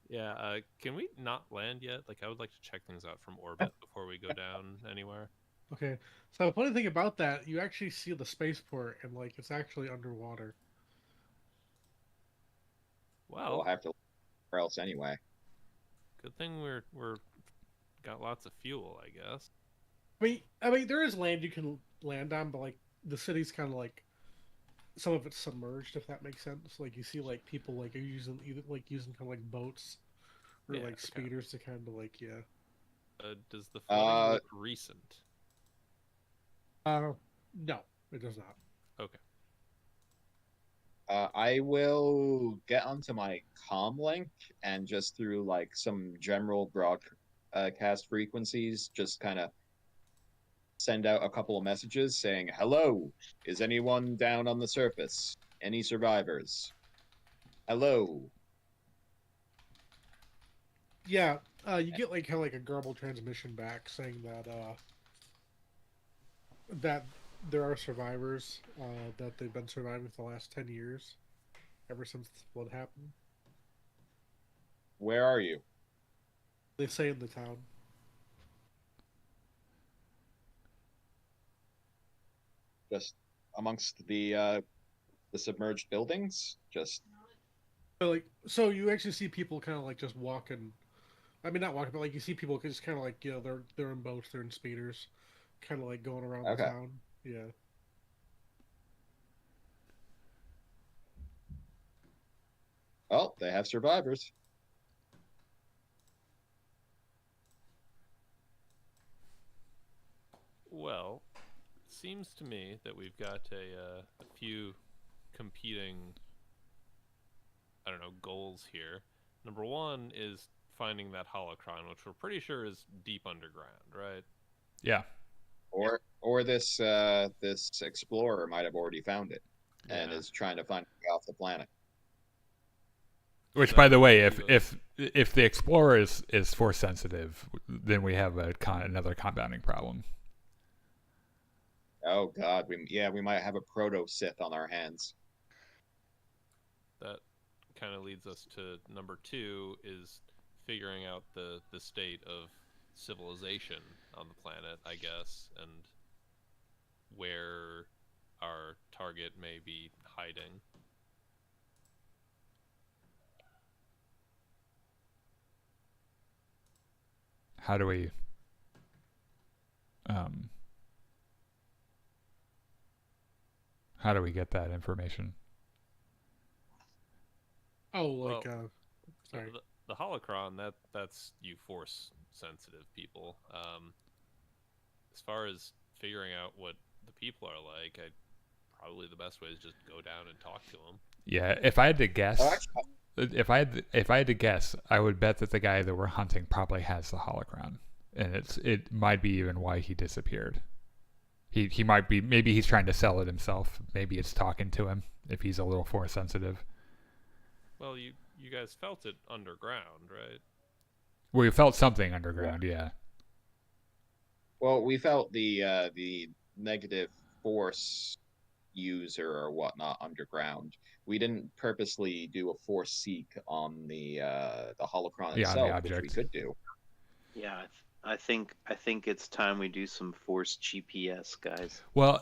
Yeah, can we not land yet? Like, I would like to check things out from orbit before we go down anywhere. okay. So the funny thing about that, you actually see the spaceport and like it's actually underwater. Well, We'll have to or else anyway. good thing we're got lots of fuel, I guess. I mean, there is land you can land on, but like the city's kind of like some of it's submerged, if that makes sense. Like you see, like people like are using using kind of like boats or Yeah, like okay. speeders to kind of like Does the flooding look recent? No, it does not. Okay. I will get onto my comm link and just through like some general broadcast frequencies, just kind of send out a couple of messages saying, "Hello, is anyone down on the surface? Any survivors? Hello." Yeah, you get like kind of like a garbled transmission back saying that there are survivors, that they've been surviving for the last 10 years, ever since the flood happened. Where are you? They say in the town. Just amongst the submerged buildings? Just But, like, so you actually see people kind of like just walking. I mean, not walking, but like you see people just kind of like they're in boats, they're in speeders, kind of like going around the okay. town. Yeah. Oh, they have survivors. Well, it seems to me that we've got a few competing, I don't know, goals here. Number one is finding that holocron, which we're pretty sure is deep underground, right? Yeah. Or this this explorer might have already found it and Yeah. is trying to find a way off the planet. Which, So by that the would way, leave us- if the explorer is force sensitive, then we have another compounding problem. Oh God, we might have a proto Sith on our hands. that kind of leads us to number two is figuring out the state of civilization on the planet, I guess, and where our target may be hiding. How do we um how do we get that information? Oh, like Well, sorry. the holocron, that's you force sensitive people. As far as figuring out what the people are like, probably the best way is just go down and talk to them. Yeah, if I had to guess, Oh, actually, if I had to guess, I would bet that the guy that we're hunting probably has the holocron, and it might be even why he disappeared. He might be, maybe he's trying to sell it himself. Maybe it's talking to him if he's a little force sensitive. Well, you guys felt it underground, right? We felt something underground, yeah. well, we felt the negative force user or whatnot underground. We didn't purposely do a force seek on the holocron Yeah, on the itself, which we object. could do. Yeah, I think it's time we do some forced GPS, guys. Well,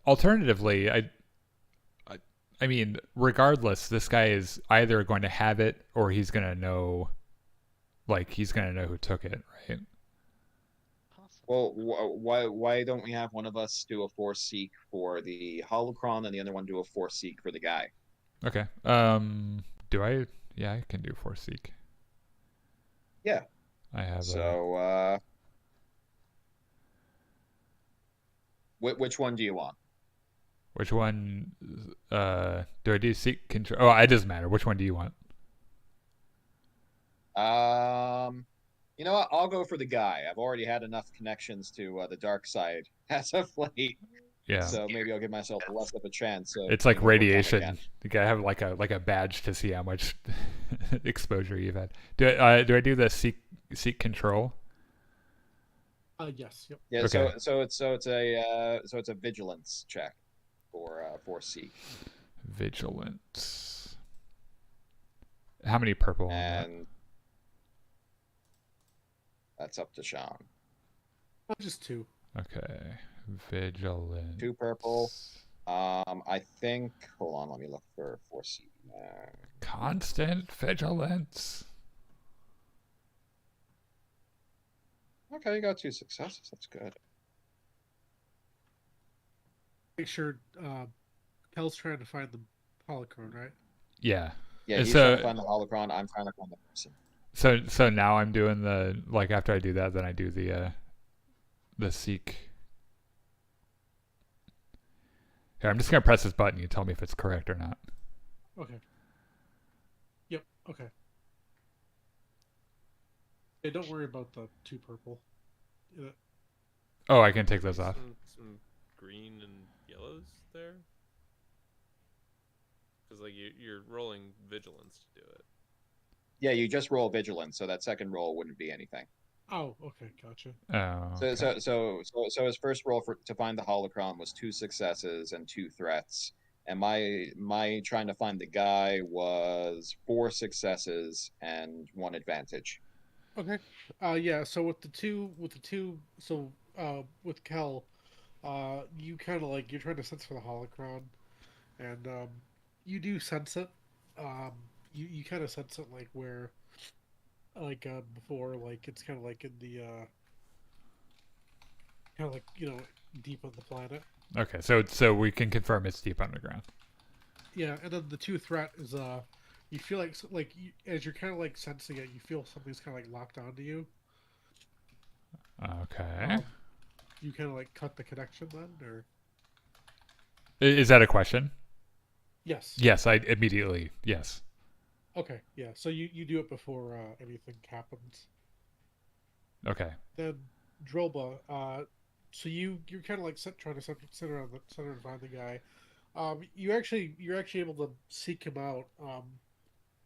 alternatively, I mean, regardless, this guy is either going to have it or he's going to know, like, he's going to know who took it, right? Possible. Well, why don't we have one of us do a force seek for the holocron and the other one do a force seek for the guy? Okay. Do I? Yeah, I can do force seek. Yeah. I have. So, which one do you want? Which one? Do I do seek control? Oh, it doesn't matter. Which one do you want? You know what? I'll go for the guy. I've already had enough connections to the dark side as of late, Yeah. so maybe I'll give myself less of a chance. Of It's like being overcome radiation. again. You gotta have like a badge to see how much exposure you've had. Do I do the seek control? Yes. Yep. Yeah. Okay. So it's a vigilance check for seek. Vigilance. How many purple on that? And that's up to Sean. Just two. Okay. Vigilance. 2 purple. I think. Hold on, let me look for seek. Constant vigilance. Okay, you got 2 successes. That's good. Make sure Kel's trying to find the holocron, right? Yeah. Yeah, And he's so- trying to find the holocron. I'm trying to find the person. So now I'm doing the, like, after I do that, then I do the seek. Here, I'm just gonna press this button. You tell me if it's correct or not. Okay. Yep. Okay. Hey, don't worry about the 2 purple. Oh, I can take those off. Some green and yellows there. Because like you're rolling vigilance to do it. Yeah, you just roll vigilance, so that second roll wouldn't be anything. Oh, okay, gotcha. Oh. So Okay. so his first roll to find the holocron was 2 successes and 2 threats. and my trying to find the guy was 4 successes and 1 advantage. Okay. Yeah. So with Kel, you kind of like you're trying to sense for the holocron, and you do sense it. Um, you kind of sense it like where before, like it's kind of like in the kind of like deep on the planet. Okay, so we can confirm it's deep underground. Yeah, and then the 2 threat is you feel as you're kind of like sensing it, you feel something's kind of like locked onto you. Okay. You kind of like cut the connection then, or Is that a question? yes. Yes, I immediately yes. Okay, yeah. So you do it before anything happens. Okay. Then Drolba, you're kind of like trying to center and find the guy. You're actually able to seek him out.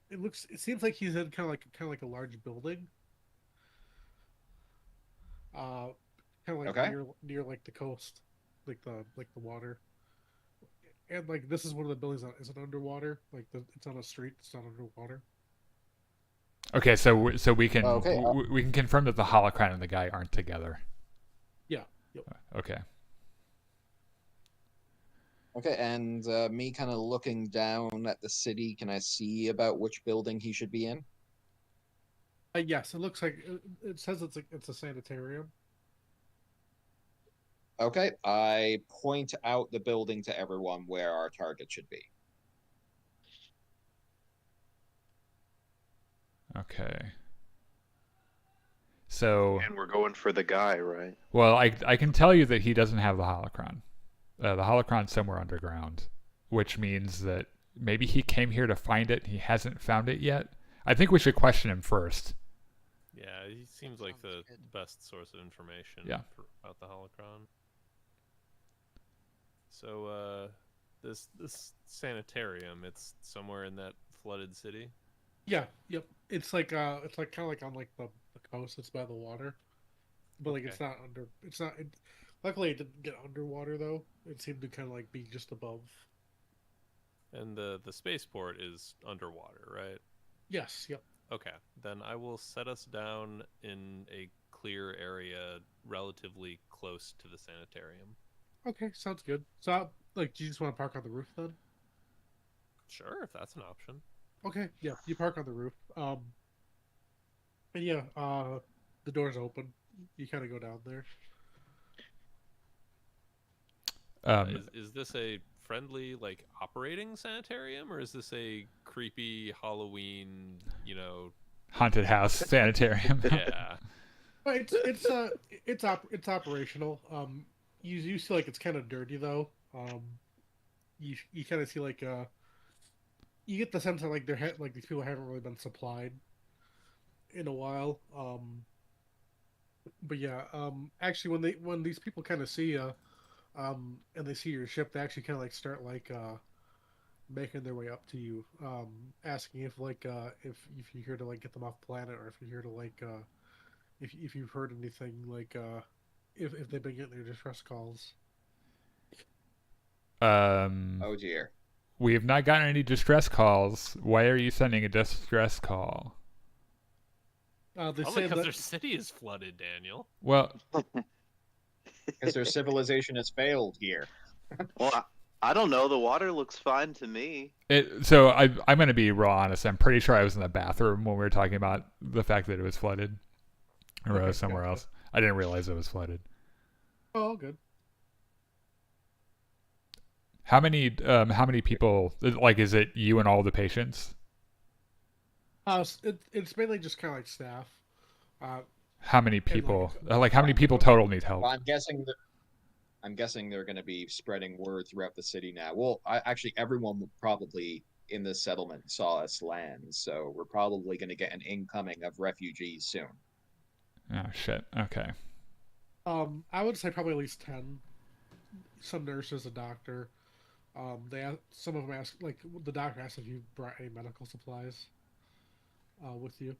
It seems like he's in kind of like a large building. Uh, kind of like Okay. near like the coast, like the water. And like this is one of the buildings that isn't underwater. It's on a street. It's not underwater. Okay, so we can Okay. we can confirm that the holocron and the guy aren't together. Yeah. Yep. Okay. Okay, and me kind of looking down at the city, can I see about which building he should be in? Yes, it looks like it says it's a sanitarium. Okay, I point out the building to everyone where our target should be. Okay. So, And we're going for the guy, right? well, I can tell you that he doesn't have the holocron. The holocron's somewhere underground, which means that maybe he came here to find it and he hasn't found it yet. I think we should question him first. Yeah, he seems like the Sounds good. best source of information about the holocron. So, this sanitarium, it's somewhere in that flooded city. Yeah. Yep. It's like kind of like on like the coast. It's by the water, but like it's Okay. not under. It's not. Luckily, it didn't get underwater though. It seemed to kind of like be just above. And the spaceport is underwater, right? Yes. Yep. Okay, then I will set us down in a clear area relatively close to the sanitarium. Okay. Sounds good. So like, do you just want to park on the roof then? Sure, if that's an option. Okay. Yeah. You park on the roof. And yeah. The door's open. You kind of go down there. Is this a friendly, like, operating sanitarium, or is this a creepy Halloween, Haunted house sanitarium. yeah. But it's operational. You see like it's kind of dirty though. You kind of see like you get the sense that like like these people haven't really been supplied in a while. But yeah, actually when these people kind of see you, and they see your ship, they actually kind of like start like making their way up to you, asking if like if you're here to like get them off planet, or if you're here to like if you've heard anything like if they've been getting their distress calls. Oh dear. We have not gotten any distress calls. Why are you sending a distress call? They Probably say because that their city is flooded, Daniel. Well, Because their civilization has failed here. Well, I don't know. The water looks fine to me. so I'm going to be real honest. I'm pretty sure I was in the bathroom when we were talking about the fact that it was flooded, or I was somewhere gotcha. else. I didn't realize it was flooded. oh good. How many people? Like, is it you and all the patients? It's mainly just kind of like staff. How many people? Like, how many people total need help? Well, I'm guessing they're going to be spreading word throughout the city now. Well, actually, everyone will probably in this settlement saw us land, so we're probably going to get an incoming of refugees soon. Oh shit. Okay. I would say probably at least 10. Some nurses, a doctor. Some of them ask, like the doctor asked if you brought any medical supplies with you.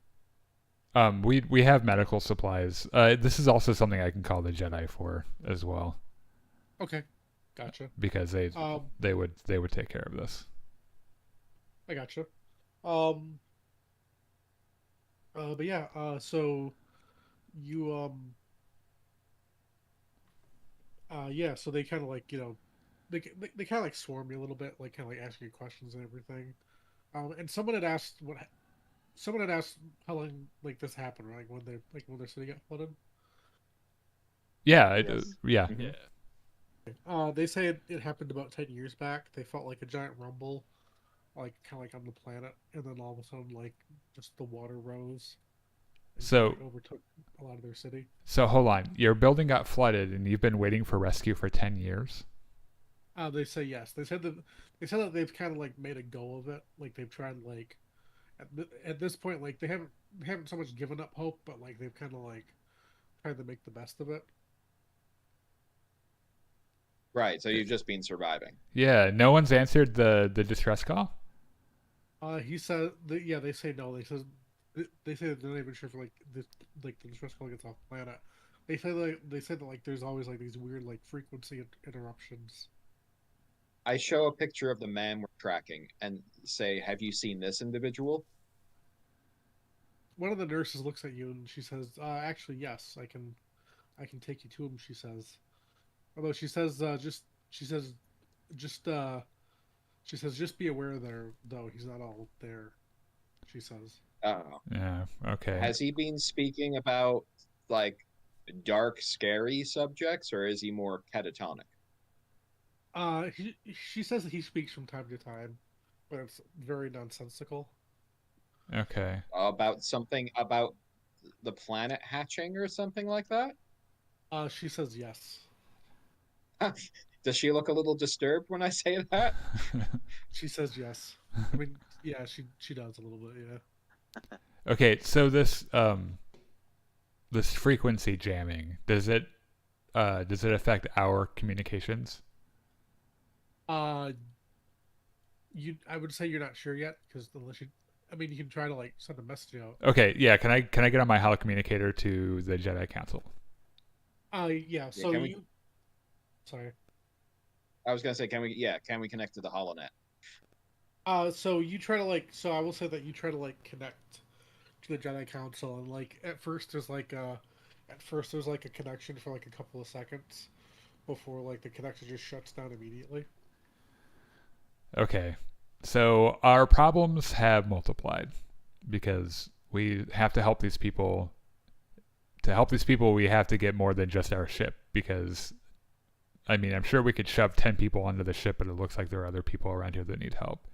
We have medical supplies. This is also something I can call the Jedi for as well. Okay. Gotcha. because they would take care of this. I gotcha. Um, but yeah, so you yeah, so they kind of like they kind of like swarm you a little bit, like kind of like asking you questions and everything. And someone had asked how long like this happened, right? Like when their city got flooded. Yeah, Yes. yeah. Mhm. Yeah. They say it happened about 10 years back. They felt like a giant rumble, like kind of like on the planet, and then all of a sudden, like just the water rose and kind of So like overtook a lot of their city. so hold on. Your building got flooded, and you've been waiting for rescue for 10 years. They say yes. They said that they've kind of like made a go of it. Like they've tried like at this point, like they haven't so much given up hope, but like they've kind of like tried to make the best of it. Right. So you've just been surviving. Yeah, no one's answered the distress call. He said, yeah, they say no. They say that they're not even sure if like the distress call gets off planet. They said that like there's always like these weird like frequency interruptions. I show a picture of the man we're tracking and say, "Have you seen this individual?" One of the nurses looks at you and she says, "Actually, yes, I can take you to him." She says, although she says just she says just be aware there though he's not all there. She says. Oh. Yeah. Okay. Has he been speaking about like dark, scary subjects, or is he more catatonic? She says that he speaks from time to time, but it's very nonsensical. Okay. About something about the planet hatching or something like that? She says yes. Does she look a little disturbed when I say that? She says yes. I mean, yeah, she does a little bit, yeah. Okay. So this frequency jamming does it affect our communications? Uh, I would say you're not sure yet because unless you, I mean, you can try to like send a message out. Okay. Yeah. Can I get on my communicator to the Jedi Council? Yeah. So can we- you, sorry. I was gonna say, can we connect to the HoloNet? So you try to like, so I will say that you try to like connect to the Jedi Council, and like at first there's like a connection for like a couple of seconds before like the connection just shuts down immediately. Okay. So our problems have multiplied because we have to help these people. To help these people, we have to get more than just our ship because, I mean, I'm sure we could shove 10 people onto the ship, but it looks like there are other people around here that need help.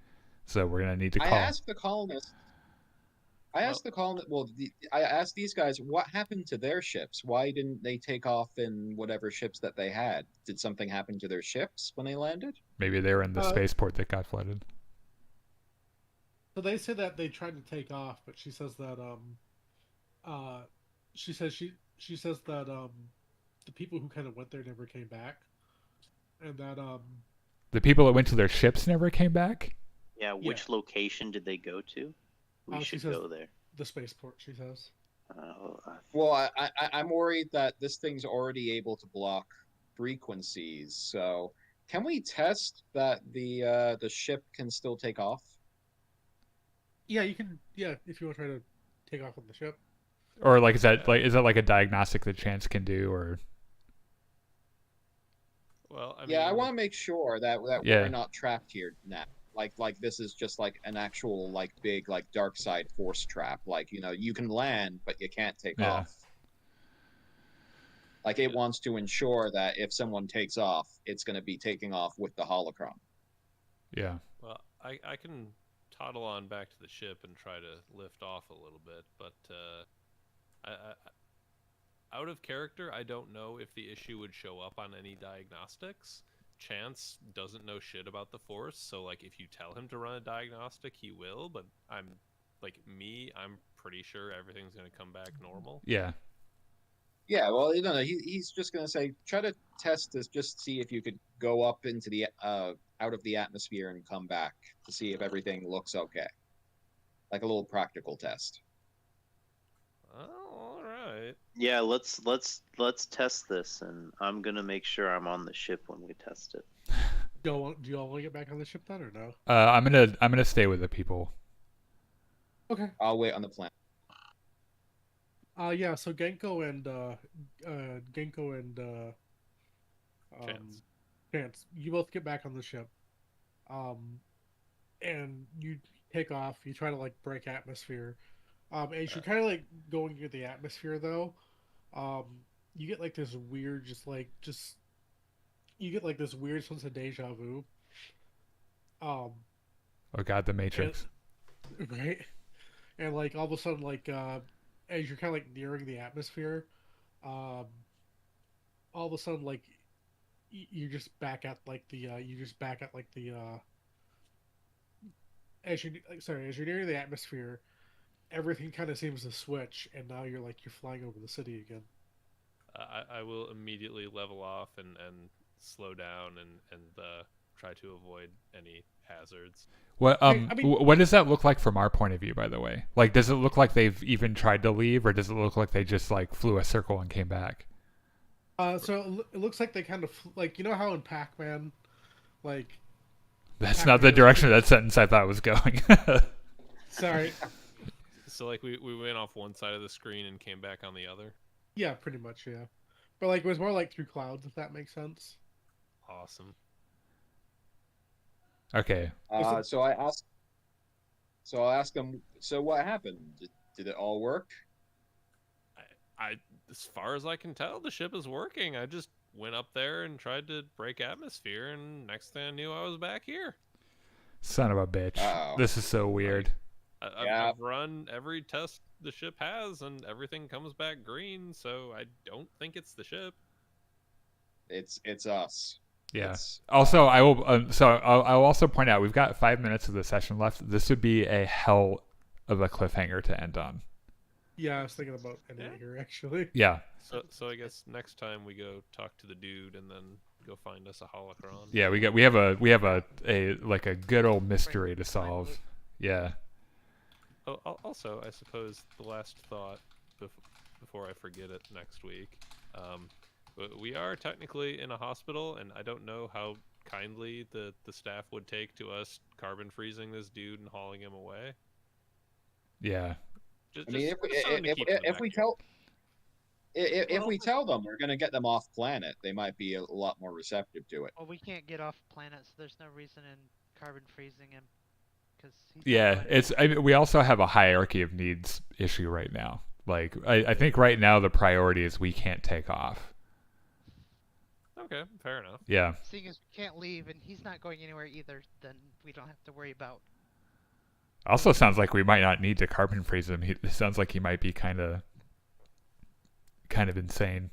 So we're going to need to I call. asked the colonists. I asked these guys what happened to their ships. Why didn't they take off in whatever ships that they had? Did something happen to their ships when they landed? Maybe they were in the Uh, spaceport that got flooded. So they say that they tried to take off, but she says that uh she says that the people who kind of went there never came back, and that The people that went to their ships never came back? Yeah, which location did they go to? We She should says go there. the spaceport. She says. Well, I'm worried that this thing's already able to block frequencies. So, can we test that the ship can still take off? Yeah, you can. Yeah, if you want to try to take off on the ship. Or like is that like a diagnostic that Chance can do or Well, I mean, Yeah, I want to make sure that Yeah. we're not trapped here now. Like this is just like an actual like big like dark side force trap. Like, you can land, but you can't take Yeah. off. Like it wants to ensure that if someone takes off, it's going to be taking off with the holocron. yeah. well, I can toddle on back to the ship and try to lift off a little bit, but out of character, I don't know if the issue would show up on any diagnostics. Chance doesn't know shit about the Force, so like if you tell him to run a diagnostic, he will. But I'm pretty sure everything's gonna come back normal. Yeah. Yeah, well, he's just going to say try to test this, just see if you could go up into the out of the atmosphere and come back to see if everything looks okay. Like a little practical test. Oh, all right. right? Yeah, let's test this, and I'm gonna make sure I'm on the ship when we test it. Do you all want to get back on the ship then, or no? I'm gonna stay with the people. Okay. I'll wait on the planet. Yeah. So Genko and Chance, you both get back on the ship. And you take off. You try to like break atmosphere. As you're kind of like going through the atmosphere though, you get like this weird, you get like this weird sense of deja vu. Oh God, the Matrix. Right? And like all of a sudden, like as you're kind of like nearing the atmosphere, all of a sudden, like you're just back at like the as you as you're nearing the atmosphere, everything kind of seems to switch, and now you're flying over the city again. I will immediately level off and slow down and try to avoid any hazards. What I mean, what does that look like from our point of view, by the way? Like, does it look like they've even tried to leave, or does it look like they just like flew a circle and came back? So it looks like they kind of like, you know how in Pac-Man, like That's not the direction that sentence I thought was going. sorry, So like we went off one side of the screen and came back on the other. yeah, pretty much, yeah. But like it was more like through clouds, if that makes sense. Awesome. Okay. So I asked them. So what happened? Did it all work? I as far as I can tell, the ship is working. I just went up there and tried to break atmosphere, and next thing I knew, I was back here. Son of a bitch. Uh-oh. This is so weird. I've run every test the ship has, and everything comes back green. So I don't think it's the ship. It's us. Yeah. It's, Also, I will. I'll also point out we've got 5 minutes of the session left. This would be a hell of a cliffhanger to end on. Yeah, I was thinking about ending it here actually. Yeah. So I guess next time we go talk to the dude and then go find us a holocron. Yeah. We have a like a good old mystery to solve. Yeah. Oh, also, I suppose the last thought before I forget it next week. We are technically in a hospital, and I don't know how kindly the staff would take to us carbon freezing this dude and hauling him away. Yeah. I mean, if we tell them we're gonna get them off planet, they might be a lot more receptive to it. Well, we can't get off planet, so there's no reason in carbon freezing him. We also have a hierarchy of needs issue right now. Like, I think right now the priority is we can't take off. Okay, fair enough. Yeah. Seeing as we can't leave and he's not going anywhere either, then we don't have to worry about. Also sounds like we might not need to carbon freeze him. It sounds like he might be kind of insane.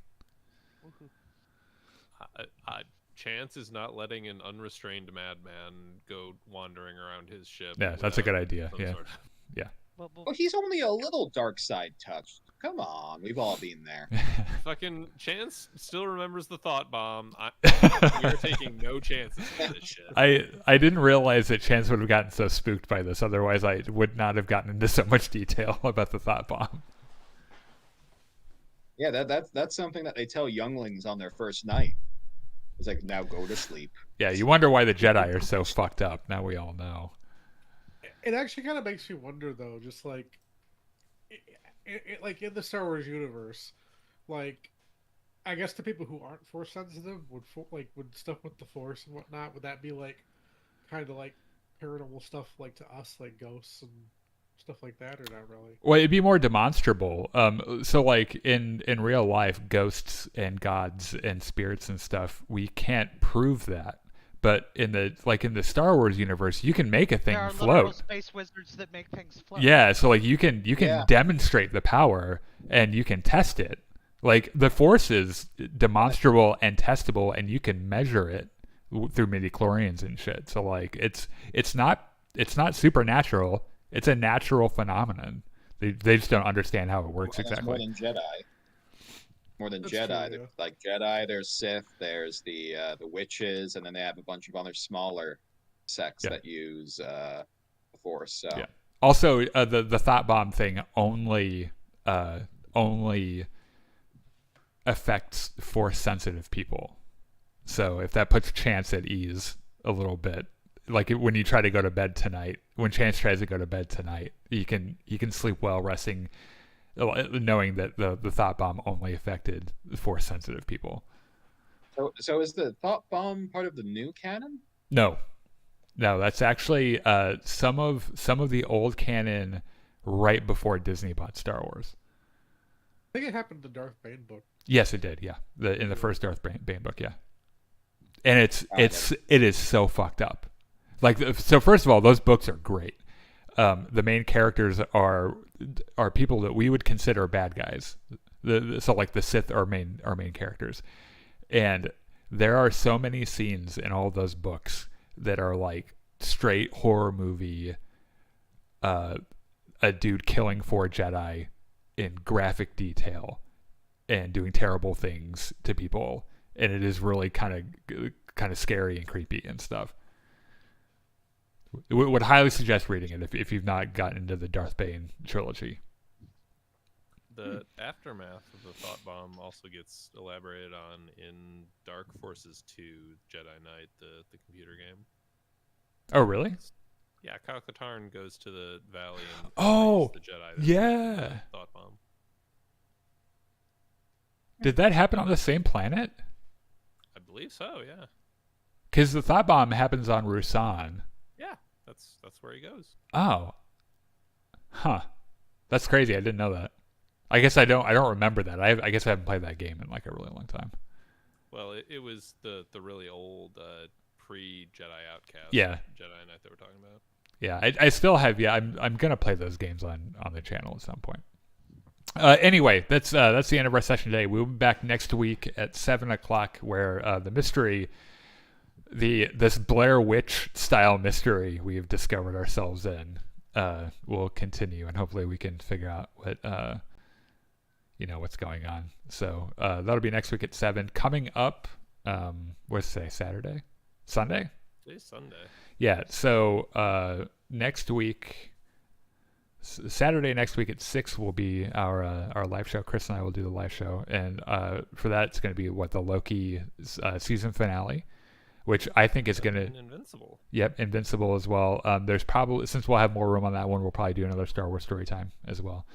Chance is not letting an unrestrained madman go wandering around his ship. Yeah, that's a good idea. Yeah. Well, Well, he's only a little dark side touched. Come on, we've all been there. Fucking Chance still remembers the thought bomb. We're taking no chances with this shit. I didn't realize that Chance would have gotten so spooked by this. Otherwise, I would not have gotten into so much detail about the thought bomb. Yeah, that's something that they tell younglings on their first night. It's like, now go to sleep. Yeah, you wonder why the Jedi are so fucked up. Now we all know. It actually kind of makes me wonder, though, just like, like in the Star Wars universe, like, I guess the people who aren't Force sensitive would stuff with the Force and whatnot. Would that be like, kind of like paranormal stuff, like to us, like ghosts and stuff like that, or not really? Well, it'd be more demonstrable. So like in real life, ghosts and gods and spirits and stuff, we can't prove that. But in the Star Wars universe, you can make a thing there are float. literal space wizards that make things float. Yeah, so like you can demonstrate the power and you can test it. Like the Force is demonstrable and testable, and you can measure it through midichlorians and shit. So like it's not supernatural. It's a natural phenomenon. They just don't understand how it works exactly. More than Jedi. More than That's Jedi. true, yeah. There's like Jedi, there's Sith, there's the witches, and then they have a bunch of other smaller sects that use the Force. So Yeah. Also, the thought bomb thing only affects Force-sensitive people. So if that puts Chance at ease a little bit, like when you try to go to bed tonight, when Chance tries to go to bed tonight, he can sleep well resting, knowing that the thought bomb only affected Force-sensitive people. So is the thought bomb part of the new canon? No, that's actually some of the old canon right before Disney bought Star Wars. I think it happened in the Darth Bane book. Yes, it did. Yeah, in the first Darth Bane book. Yeah, and it is so fucked up. Like, so first of all, those books are great. The main characters are people that we would consider bad guys. So like the Sith are main characters, and there are so many scenes in all those books that are like straight horror movie. A dude killing 4 Jedi in graphic detail and doing terrible things to people, and it is really kind of scary and creepy and stuff. Would highly suggest reading it if you've not gotten into the Darth Bane trilogy. The aftermath of the thought bomb also gets elaborated on in Dark Forces 2 Jedi Knight, the computer game. Oh, really? Yeah, Kyle Katarn goes to the valley and oh, the Jedi. That yeah. the thought bomb. Did that happen on the same planet? I believe so. Yeah. Because the thought bomb happens on Rusan. Yeah, that's where he goes. Oh. Huh. That's crazy. I didn't know that. I guess I don't remember that. I guess I haven't played that game in like a really long time. Well, it was the really old pre-Jedi Outcast Jedi Knight that we're talking about. Yeah, I still have. Yeah, I'm gonna play those games on the channel at some point. Anyway, that's the end of our session today. We'll be back next week at 7:00, where the mystery, this Blair Witch style mystery we've discovered ourselves in, will continue, and hopefully we can figure out what what's going on. So that'll be next week at 7. Coming up, what's today? Sunday? Today's Sunday. Yeah. So next week, Saturday next week at 6 will be our live show. Chris and I will do the live show, and for that it's going to be the Loki season finale, which I think is going to Invincible. Yep, Invincible as well. There's probably, since we'll have more room on that one, we'll probably do another Star Wars story time as well.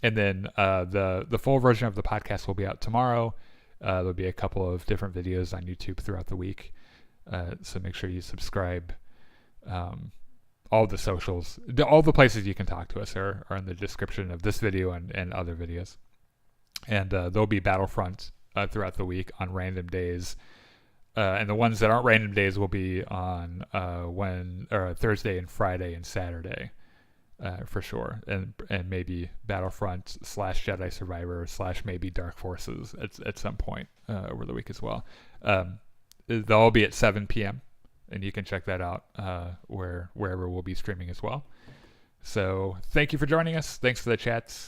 And then the full version of the podcast will be out tomorrow. There'll be a couple of different videos on YouTube throughout the week. So make sure you subscribe. All the socials, all the places you can talk to us are in the description of this video and other videos. And there'll be Battlefront throughout the week on random days. And the ones that aren't random days will be on Thursday and Friday and Saturday. For sure, and maybe Battlefront / Jedi Survivor / maybe Dark Forces at some point over the week as well. They'll all be at 7 p.m. and you can check that out wherever we'll be streaming as well. So thank you for joining us. Thanks for the chats.